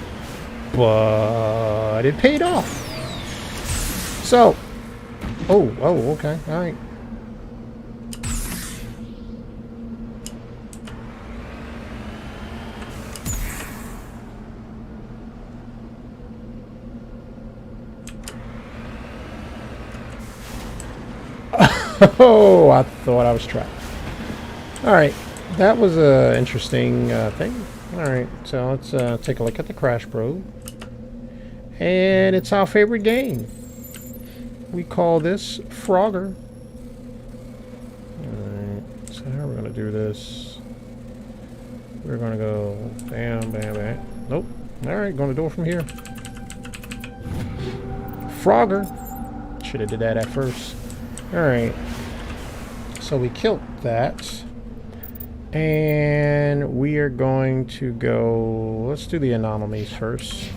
But it paid off. So. Oh, okay. All right. Oh, I thought I was trapped. Alright, that was an interesting thing. Alright, so let's take a look at the Crash Probe. And it's our favorite game. We call this Frogger. Alright, so how are we going to do this? We're going to go bam, bam, bam. Nope. Alright, going to do it from here. Frogger. Should have did that at first. Alright. So we killed that. And we are going to go, let's do the anomalies first.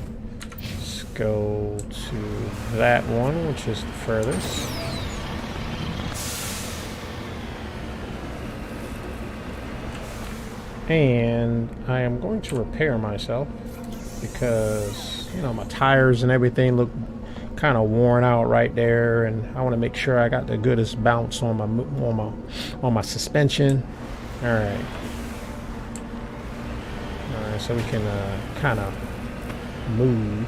Let's go to that one, which is the furthest. And I am going to repair myself because, you know, my tires and everything look kind of worn out right there, and I want to make sure I got the goodest bounce on my suspension. All right, so we can kind of move,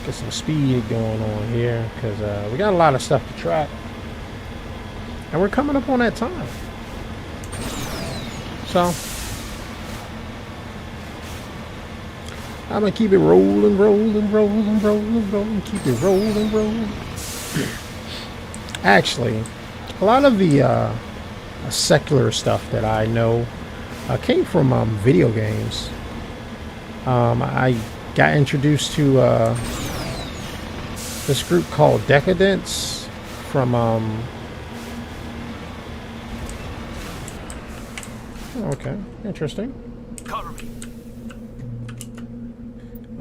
get some speed going on here because we got a lot of stuff to track, and we're coming up on that time. So I'm gonna keep it rolling, keep it rolling. Actually, a lot of the secular stuff that I know came from video games. I got introduced to this group called Decadence from okay, interesting. Cover me.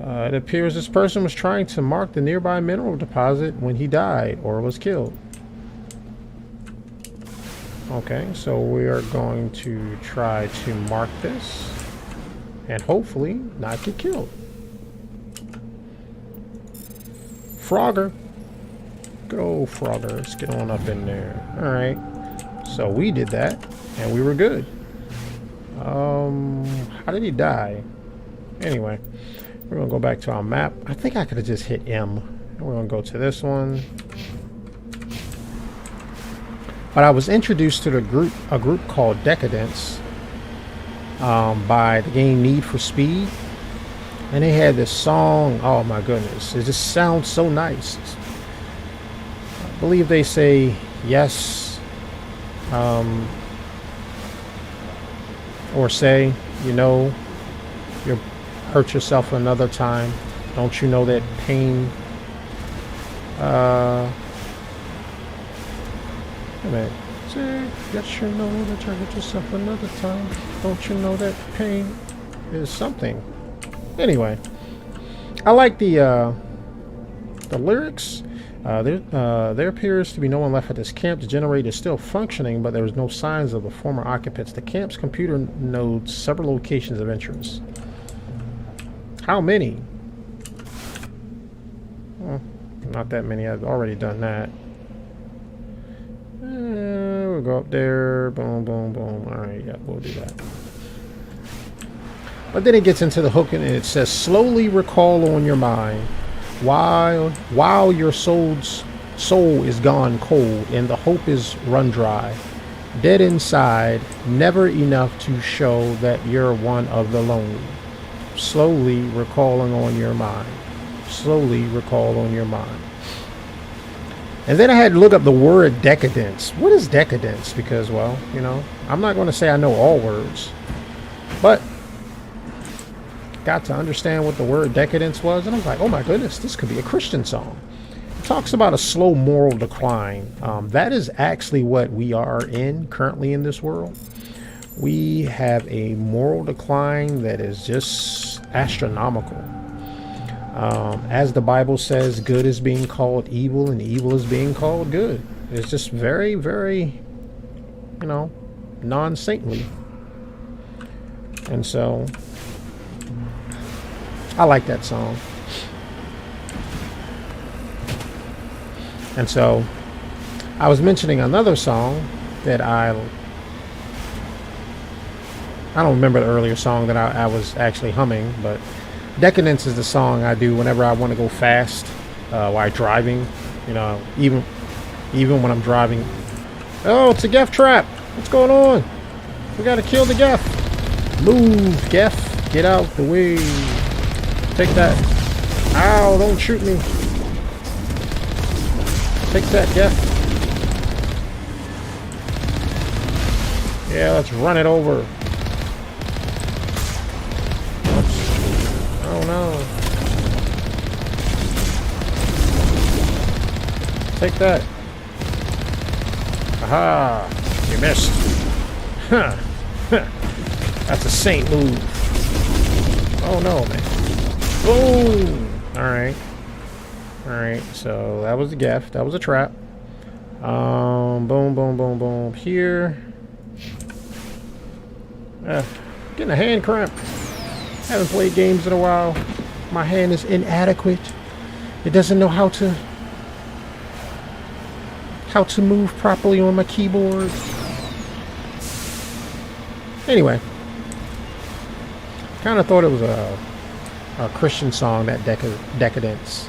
It appears this person was trying to mark the nearby mineral deposit when he died or was killed. Okay, so we are going to try to mark this. and hopefully not get killed. Frogger. Good old Frogger. Let's get on up in there. Alright. So we did that, and we were good. How did he die? Anyway, we're going to go back to our map. I think I could have just hit M. And we're going to go to this one. But I was introduced to a group called Decadence by the game Need for Speed. And they had this song. Oh my goodness. It just sounds so nice. I believe they say yes. Or say, you know, you'll hurt yourself another time. Don't you know that pain? Yes, you know that you hurt yourself another time. Don't you know that pain is something? Anyway, I like the lyrics. There appears to be no one left at this camp. The generator is still functioning, but there is no signs of the former occupants. The camp's computer notes several locations of interest. How many? Well, not that many. I've already done that. We'll go up there. Boom, boom, boom. Alright, yeah, we'll do that. But then it gets into the hook and it says, slowly recall on your mind while your soul is gone cold and the hope is run dry. Dead inside, never enough to show that you're one of the lonely. Slowly recalling on your mind. Slowly recall on your mind. And then I had to look up the word decadence. What is decadence? Because, well, you know, I'm not going to say I know all words. But got to understand what the word decadence was. And I was like, oh my goodness, this could be a Christian song. It talks about a slow moral decline. That is actually what we are in currently in this world. We have a moral decline that is just astronomical. As the Bible says, good is being called evil and evil is being called good. It's just very, very, you know, non-saintly. And so I like that song. And so I was mentioning another song that I don't remember the earlier song that I was actually humming, but Decadence is the song I do whenever I want to go fast while driving. You know, even when I'm driving. Oh, it's a Geth trap. What's going on? We gotta kill the Geth. Move, Geth. Get out the way. Take that. Ow, don't shoot me. Take that, Geth. Yeah, let's run it over. Oh no. Take that. Aha! You missed. Huh. That's a saint move. Oh no, man. Boom! Alright. Alright, so that was a Geth. That was a trap. Boom, boom, boom, boom. Here. Getting a hand cramp. Haven't played games in a while. My hand is inadequate. It doesn't know how to move properly on my keyboard. Anyway, kind of thought it was a Christian song, that Decadence.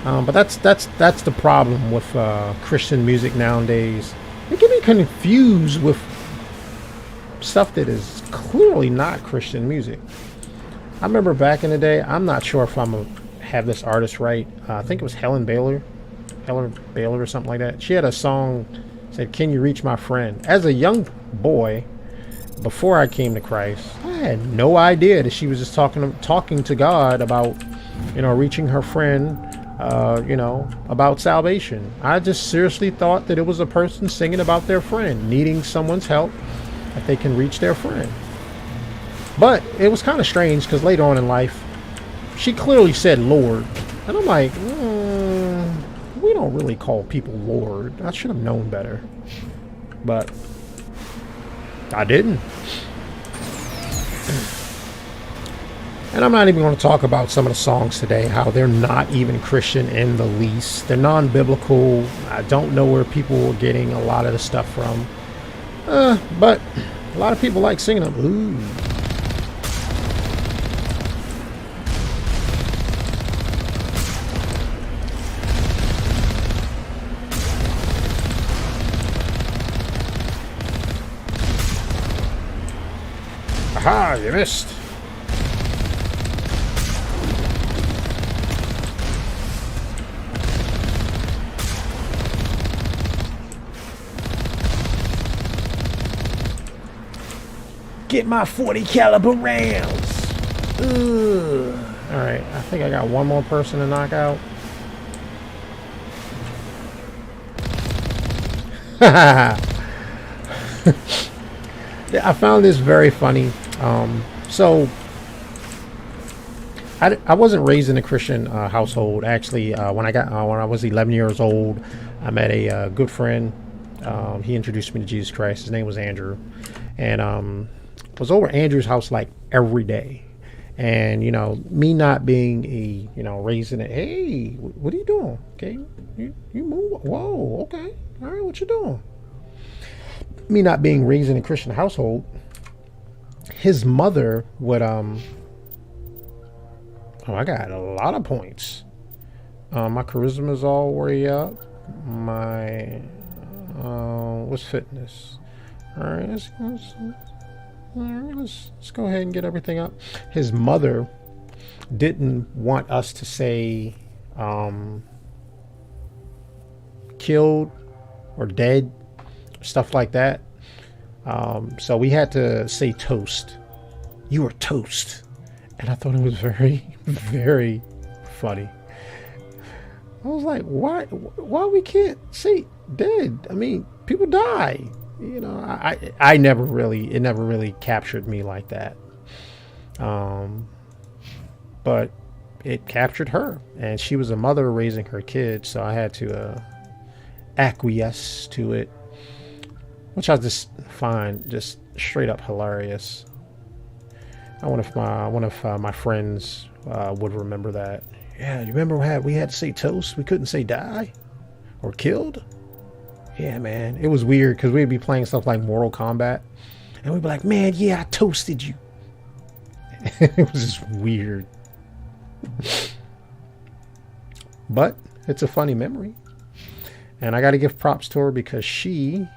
But that's the problem with Christian music nowadays. It can be confused with stuff that is clearly not Christian music. I remember back in the day, I'm not sure if I'm going to have this artist right. I think it was Helen Baylor or something like that. She had a song said, "Can you reach my friend?" As a young boy, before I came to Christ, I had no idea that she was just talking to God about, you know, reaching her friend, you know, about salvation. I just seriously thought that it was a person singing about their friend, needing someone's help, that they can reach their friend. But it was kind of strange because later on in life, she clearly said Lord. And I'm like, we don't really call people Lord. I should have known better. But I didn't. And I'm not even going to talk about some of the songs today, how they're not even Christian in the least. They're non-biblical. I don't know where people are getting a lot of the stuff from. But a lot of people like singing them. Ooh. Aha, you missed. Get my 40 caliber rounds. Ugh. All right, I think I got one more person to knock out. I found this very funny. So I wasn't raised in a Christian household. Actually, when I was 11 years old, I met a good friend. He introduced me to Jesus Christ. His name was Andrew, and was over at Andrew's house like every day. And you know, me not being raised in it. Hey, what are you doing? Okay, you move. Whoa, okay, all right, what you doing? Me not being raised in a Christian household, his mother would oh, I got a lot of points. My charisma's all way up. My what's fitness? All right, let's go ahead and get everything up. His mother didn't want us to say killed or dead, stuff like that. So we had to say toast. You are toast. And I thought it was very, very funny. I was like, why we can't say dead? I mean, people die. You know, it never really captured me like that. But it captured her, and she was a mother raising her kids, so I had to acquiesce to it, which I just find just straight up hilarious. One of my friends would remember that. Yeah, you remember we had to say toast? We couldn't say die or killed. Yeah, man, it was weird because we'd be playing stuff like Mortal Kombat, and we'd be like, "Man, yeah, I toasted you." It was just weird, but it's a funny memory, and I got to give props to her because she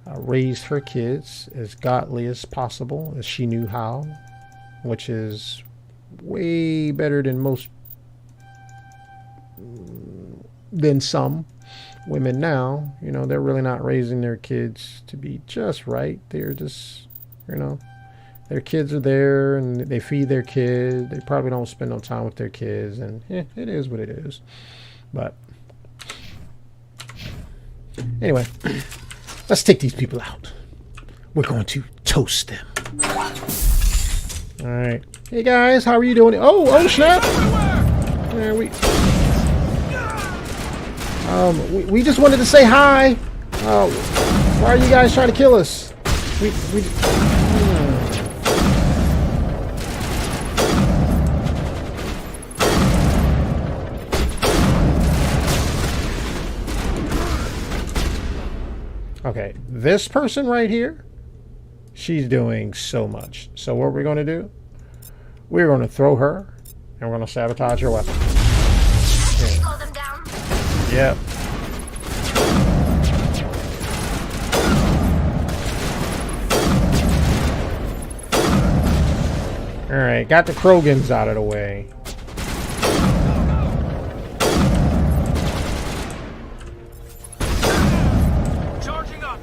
raised her kids as godly as possible, as she knew how, which is way better than some women now. You know, they're really not raising their kids to be just right. They're just, their kids are there and they feed their kids. They probably don't spend no time with their kids, and it is what it is. But anyway, let's take these people out. We're going to toast them. All right. Hey guys, how are you doing? Oh snap! Yeah, we just wanted to say hi. Why are you guys trying to kill us? Okay, this person right here, she's doing so much. So what we're going to do, we're going to throw her and we're going to sabotage her weapon. Slow them down. Yep. Alright, got the Krogans out of the way. Charging up.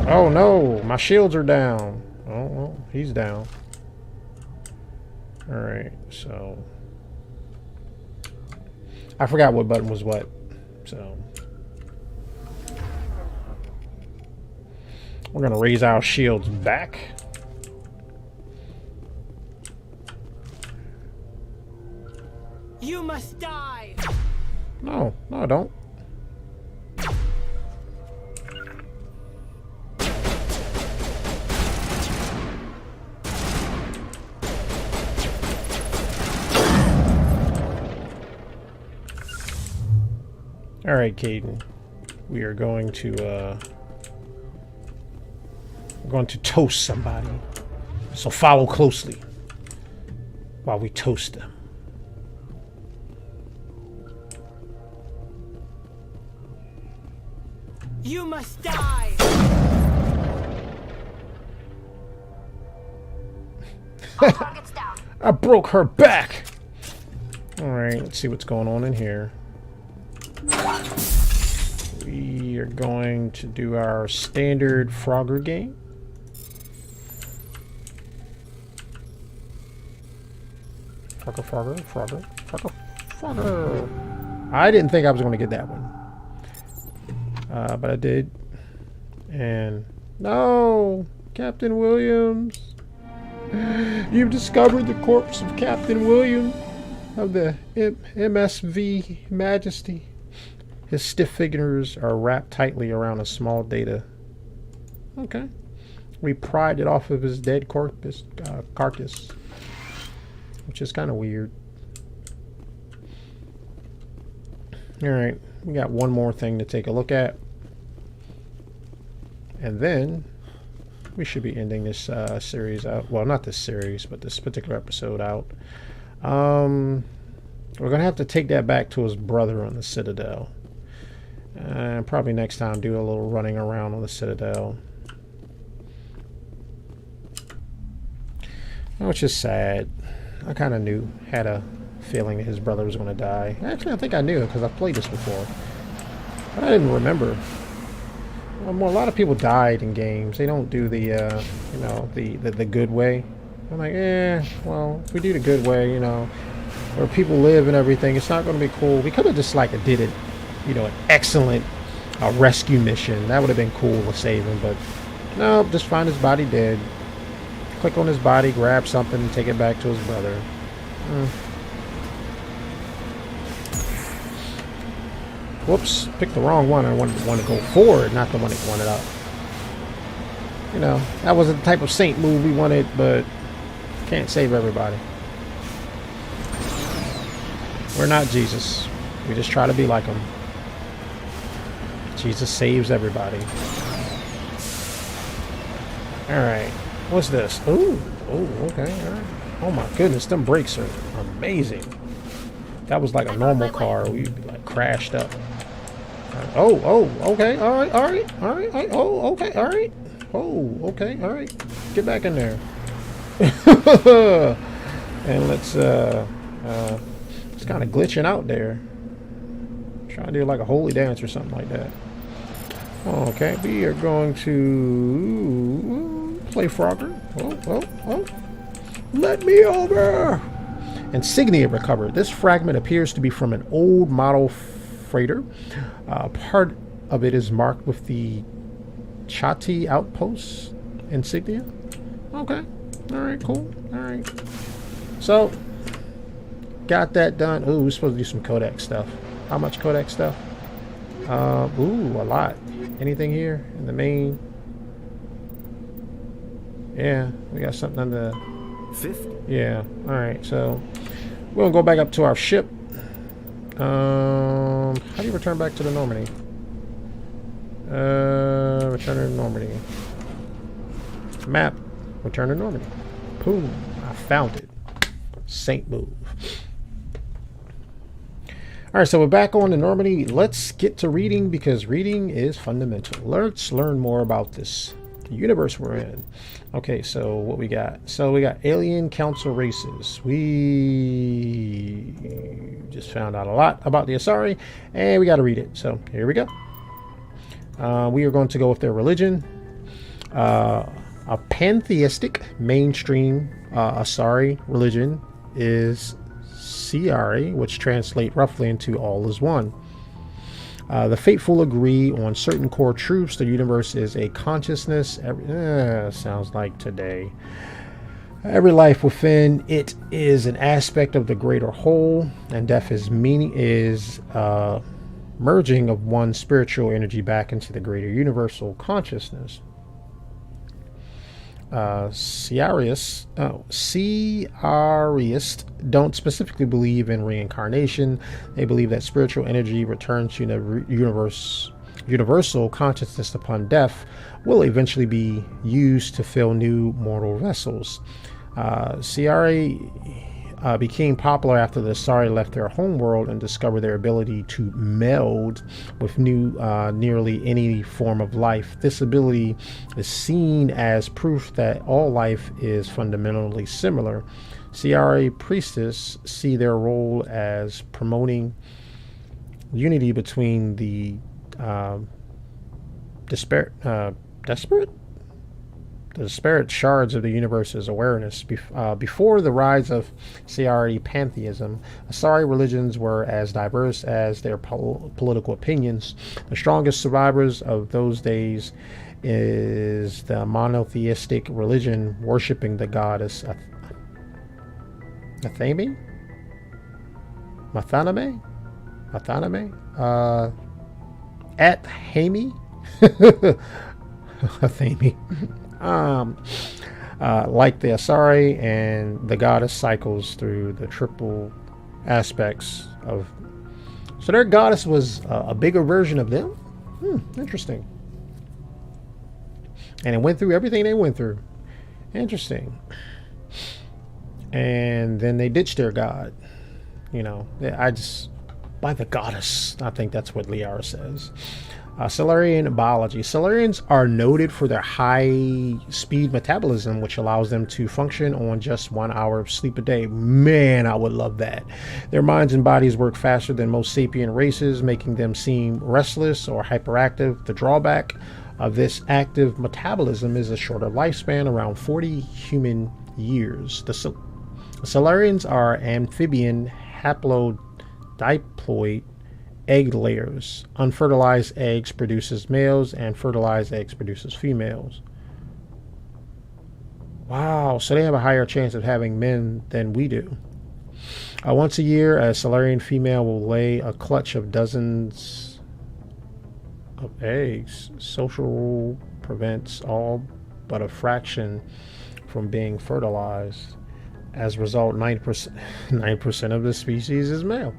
Oh no, my shields are down. Oh, well, he's down. Alright, so I forgot what button was what. So we're gonna raise our shields back. You must die. No, I don't. All right, Caden. We are going to we're going to toast somebody. So follow closely while we toast them. You must die! I broke her back! Alright, let's see what's going on in here. We are going to do our standard Frogger game. Frogger. I didn't think I was going to get that one. But I did. And no! Captain Williams! You've discovered the corpse of Captain William of the MSV Majesty. His stiff fingers are wrapped tightly around a small data. Okay. We pried it off of his dead carcass. Which is kind of weird. Alright. We got one more thing to take a look at. And then we should be ending this series out. Well, not this series, but this particular episode out. We're going to have to take that back to his brother on the Citadel. And probably next time do a little running around on the Citadel. Which is sad. I kind of had a feeling that his brother was going to die. Actually, I think I knew because I've played this before. But I didn't remember. Well, a lot of people died in games. They don't do the, you know, the good way. I'm like, well, if we do the good way, you know, where people live and everything, it's not going to be cool. We could have just like did it, you know, an excellent rescue mission. That would have been cool to save him, but no, just find his body dead. Click on his body, grab something, and take it back to his brother. Whoops, picked the wrong one. I wanted to go forward, not the one that wanted up. You know, that wasn't the type of saint move we wanted, but can't save everybody. We're not Jesus. We just try to be like him. Jesus saves everybody. Alright, what's this? Ooh, okay, alright. Oh my goodness, them brakes are amazing. That was like a normal car. We'd be like crashed up. Oh, okay, alright, oh, okay, alright. Oh, okay, alright. Get back in there. And let's it's kind of glitching out there. Try to do like a holy dance or something like that. Okay, we are going to play Frogger. Oh. Let me over! Insignia recovered. This fragment appears to be from an old model freighter. Part of it is marked with the Chati Outpost insignia. Okay. Alright, cool. Alright. So, got that done. Ooh, we're supposed to do some codec stuff. How much codec stuff? Ooh, a lot. Anything here in the main? Yeah, we got something on the... Fifth? Yeah, alright, so we're gonna go back up to our ship. How do you return back to the Normandy? Return to Normandy. Map. Return to Normandy. Boom. I found it. Saint move. Alright, so we're back on to Normandy. Let's get to reading because reading is fundamental. Let's learn more about this universe we're in. Okay, so what we got? So we got alien council races. We just found out a lot about the Asari, and we got to read it. So here we go. We are going to go with their religion. A pantheistic mainstream Asari religion is Siari, which translate roughly into all is one. The faithful agree on certain core truths. The universe is a consciousness. Sounds like today. Every life within it is an aspect of the greater whole, and death is merging of one spiritual energy back into the greater universal consciousness. Ciarists don't specifically believe in reincarnation. They believe that spiritual energy returned to the universal consciousness upon death will eventually be used to fill new mortal vessels. Ciari became popular after the Asari left their homeworld and discovered their ability to meld with nearly any form of life. This ability is seen as proof that all life is fundamentally similar. Ciari priestess see their role as promoting unity between the disparate shards of the universe's awareness. Before the rise of Ciari pantheism, Asari religions were as diverse as their political opinions. The strongest survivors of those days is the monotheistic religion worshiping the goddess Athaname? Athame? Athame. Like the Asari, and the goddess cycles through the triple aspects of. So their goddess was a bigger version of them. Interesting. And it went through everything they went through. Interesting. And then they ditched their god. By the goddess. I think that's what Liara says. Solarian biology. Solarians are noted for their high-speed metabolism, which allows them to function on just 1 hour of sleep a day. Man, I would love that. Their minds and bodies work faster than most sapient races, making them seem restless or hyperactive. The drawback of this active metabolism is a shorter lifespan, around 40 human years. The Solarians are amphibian haplodiploid egg layers. Unfertilized eggs produces males, and fertilized eggs produces females. Wow, so they have a higher chance of having men than we do. Once a year, a Solarian female will lay a clutch of dozens of eggs. Social rule prevents all but a fraction from being fertilized. As a result, 9% of the species is male.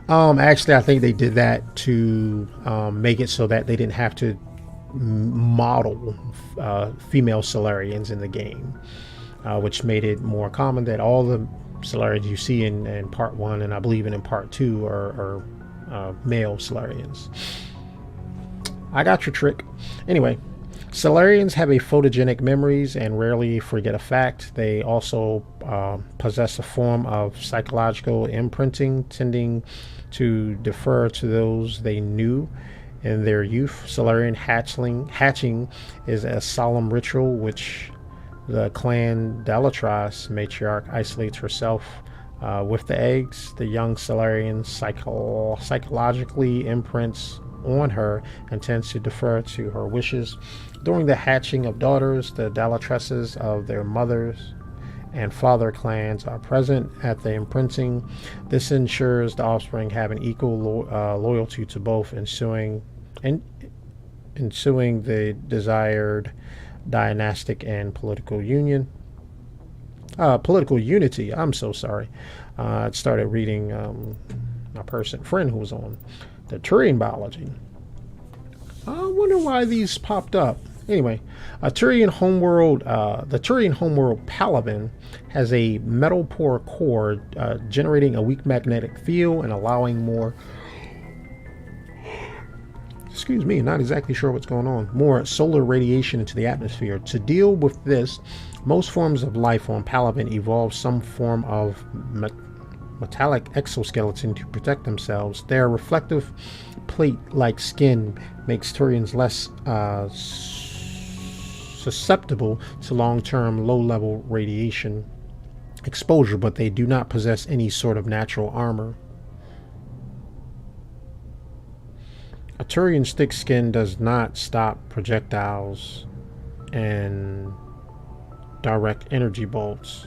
Actually, I think they did that to make it so that they didn't have to model female Solarians in the game, which made it more common that all the Solarians you see in Part 1 and I believe in Part 2 are male Solarians. I got your trick. Anyway, Solarians have a photogenic memories and rarely forget a fact. They also possess a form of psychological imprinting, tending to defer to those they knew in their youth. Solarian hatching is a solemn ritual which the clan Delatras matriarch isolates herself with the eggs. The young Solarian psychologically imprints on her and tends to defer to her wishes. During the hatching of daughters, the Delatresses of their mothers and father clans are present at the imprinting. This ensures the offspring have an equal loyalty to both, ensuing the desired dynastic and political unity. I'm so sorry. I started reading my friend who was on the Turian biology. I wonder why these popped up. Anyway, the Turian homeworld Palaven has a metal poor core, generating a weak magnetic field and allowing more. Excuse me, not exactly sure what's going on. More solar radiation into the atmosphere. To deal with this, most forms of life on Palaven evolve some form of metallic exoskeleton to protect themselves. Their reflective plate-like skin makes Turians less susceptible to long-term low-level radiation exposure, but they do not possess any sort of natural armor. A Turian's thick skin does not stop projectiles and direct energy bolts.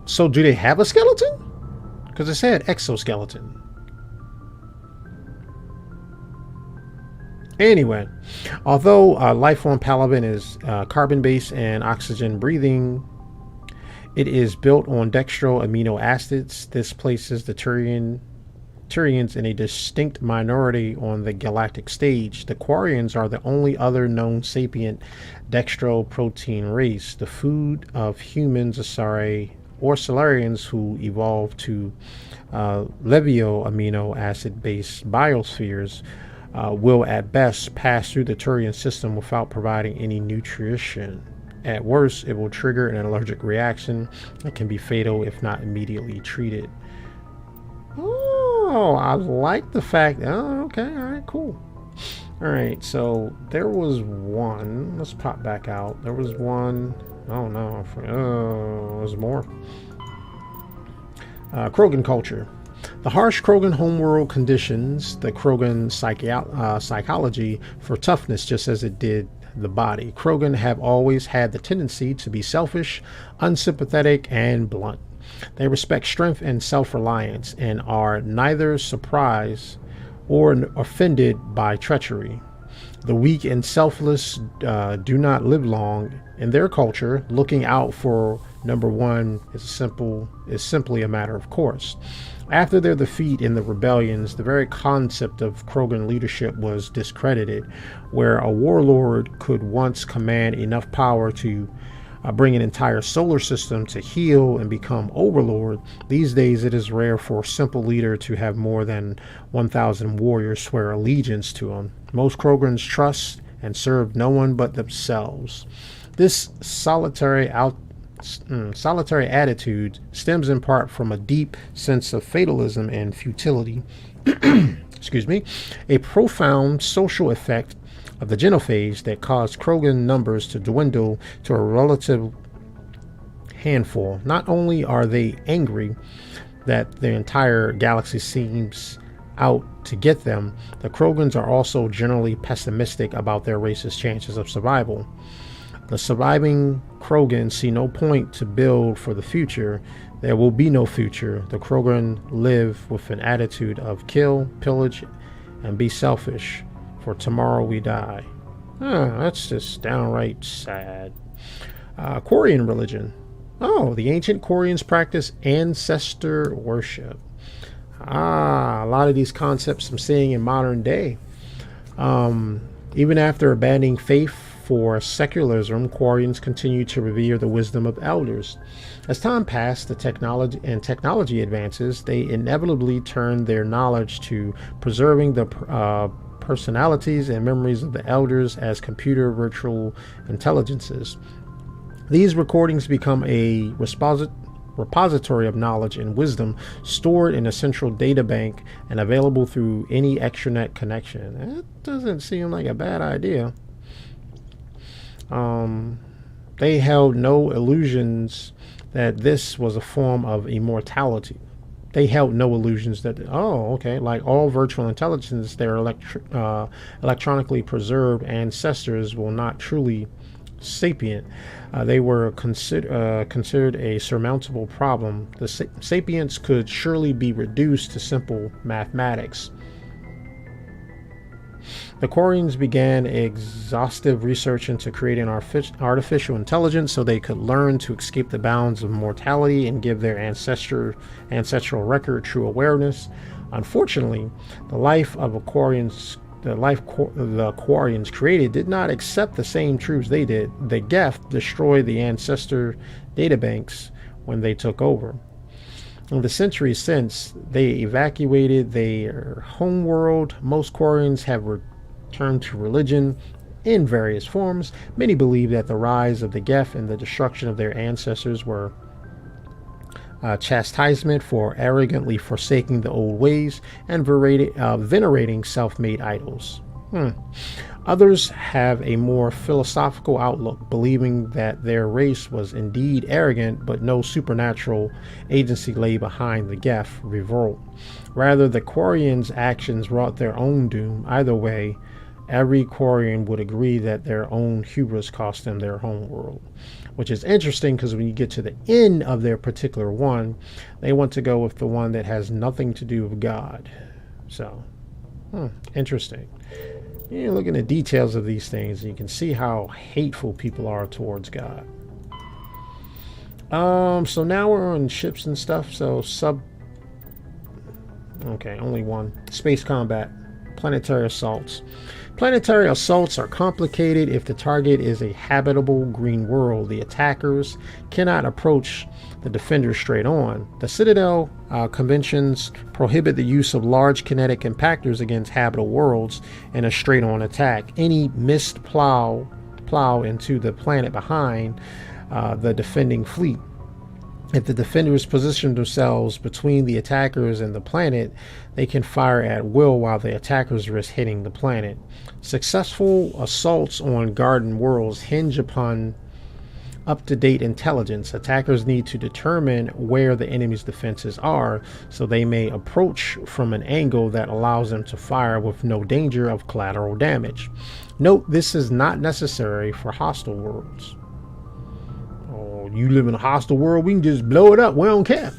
So do they have a skeleton? Because it said exoskeleton. Anyway, although life on Palaven is carbon-based and oxygen-breathing, it is built on dextro amino acids. This places the Turians in a distinct minority on the galactic stage. The Quarians are the only other known sapient dextroprotein race, the food of humans, Asari, or Solarians who evolved to Levio amino acid-based biospheres. Will at best pass through the Turian system without providing any nutrition. At worst, it will trigger an allergic reaction that can be fatal if not immediately treated. Oh, I like the fact. Oh, okay, all right, cool. All right, so there was one. Let's pop back out. There was one. Oh no, there's more. Krogan culture. The harsh Krogan homeworld conditions the Krogan psychology for toughness just as it did the body. Krogan have always had the tendency to be selfish, unsympathetic, and blunt. They respect strength and self-reliance and are neither surprised or offended by treachery. The weak and selfless do not live long. In their culture, looking out for number one is simply a matter of course. After their defeat in the rebellions, the very concept of Krogan leadership was discredited, where a warlord could once command enough power to bring an entire solar system to heal and become overlord. These days it is rare for a simple leader to have more than 1,000 warriors swear allegiance to him. Most Krogans trust and serve no one but themselves. This solitary attitude stems in part from a deep sense of fatalism and futility. Excuse me, a profound social effect of the genophage that caused Krogan numbers to dwindle to a relative handful. Not only are they angry that the entire galaxy seems out to get them, the Krogans are also generally pessimistic about their race's chances of survival. The surviving Krogan see no point to build for the future. There will be no future. The Krogan live with an attitude of kill, pillage, and be selfish, for tomorrow we die. That's just downright sad. Quarian religion. Oh, the ancient Quarians practice ancestor worship. A lot of these concepts I'm seeing in modern day. Even after abandoning faith for secularism, Quarians continue to revere the wisdom of elders. As time passed, the technology advances, they inevitably turned their knowledge to preserving the personalities and memories of the elders as computer virtual intelligences. These recordings become a repository of knowledge and wisdom stored in a central data bank and available through any extranet connection. That doesn't seem like a bad idea. They held no illusions that this was a form of immortality. They held no illusions that, like all virtual intelligence, their electronically preserved ancestors will not truly sapient. They were considered a surmountable problem. The sapients could surely be reduced to simple mathematics. The Quarians began exhaustive research into creating artificial intelligence so they could learn to escape the bounds of mortality and give their ancestral record true awareness. Unfortunately, the life of the Quarians created did not accept the same truths they did. The Geth destroyed the ancestor databanks when they took over. In the centuries since, they evacuated their homeworld. Most Quarians have returned to religion in various forms. Many believe that the rise of the Geth and the destruction of their ancestors were chastisement for arrogantly forsaking the old ways and venerating self-made idols. Others have a more philosophical outlook, believing that their race was indeed arrogant, but no supernatural agency lay behind the Geth revolt. Rather, the Quarians' actions wrought their own doom. Either way, every Quarian would agree that their own hubris cost them their home world. Which is interesting because when you get to the end of their particular one, they want to go with the one that has nothing to do with God. So, interesting. You look at the details of these things, and you can see how hateful people are towards God. So now we're on ships and stuff. So okay, only one. Space combat. Planetary assaults. Planetary assaults are complicated if the target is a habitable green world. The attackers cannot approach the defenders straight on. The Citadel conventions prohibit the use of large kinetic impactors against habitable worlds in a straight-on attack. Any missed plow into the planet behind the defending fleet. If the defenders position themselves between the attackers and the planet, they can fire at will while the attackers risk hitting the planet. Successful assaults on garden worlds hinge upon up-to-date intelligence. Attackers need to determine where the enemy's defenses are so they may approach from an angle that allows them to fire with no danger of collateral damage. Note, this is not necessary for hostile worlds. Oh, you live in a hostile world, we can just blow it up, we don't care.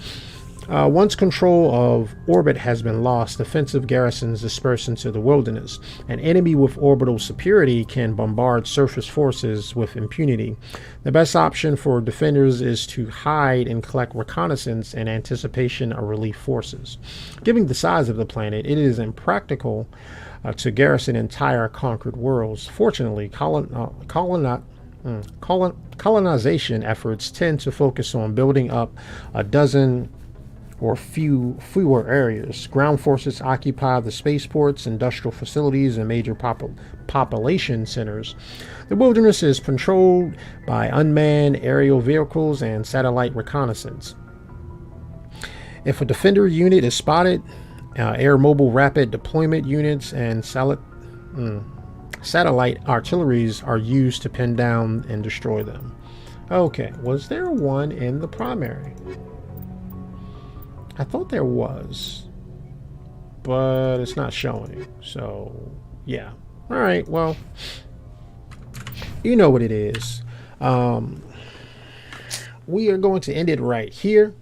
Once control of orbit has been lost, defensive garrisons disperse into the wilderness. An enemy with orbital superiority can bombard surface forces with impunity. The best option for defenders is to hide and collect reconnaissance in anticipation of relief forces. Given the size of the planet, it is impractical to garrison entire conquered worlds. Fortunately, colonization efforts tend to focus on building up a dozen or fewer areas. Ground forces occupy the spaceports, industrial facilities, and major population centers. The wilderness is controlled by unmanned aerial vehicles and satellite reconnaissance. If a defender unit is spotted, air mobile rapid deployment units and satellite artilleries are used to pin down and destroy them. Okay, was there one in the primary? I thought there was, but it's not showing. So, yeah. All right, well, you know what it is. We are going to end it right here.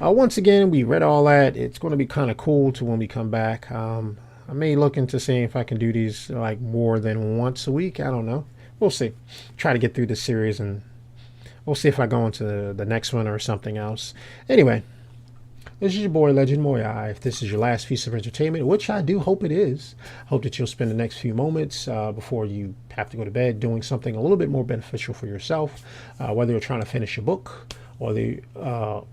Once again, we read all that. It's going to be kind of cool to when we come back. I may look into seeing if I can do these like more than once a week. I don't know. We'll see. Try to get through this series, and we'll see if I go into the next one or something else. Anyway. This is your boy, Legend Muyui. If this is your last piece of entertainment, which I do hope it is, hope that you'll spend the next few moments before you have to go to bed doing something a little bit more beneficial for yourself, whether you're trying to finish a book or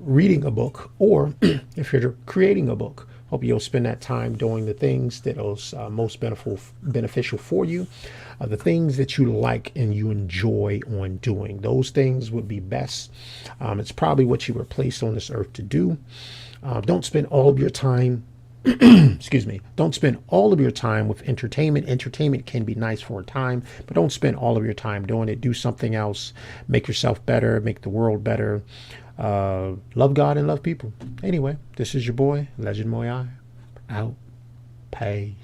reading a book, or if you're creating a book. Hope you'll spend that time doing the things that are most beneficial for you, the things that you like and you enjoy on doing. Those things would be best. It's probably what you were placed on this earth to do. Don't spend all of your time, excuse me, don't spend all of your time with entertainment. Entertainment can be nice for a time, but don't spend all of your time doing it. Do something else. Make yourself better. Make the world better. Love God and love people. Anyway, this is your boy, Legend Muyui. Out. Peace.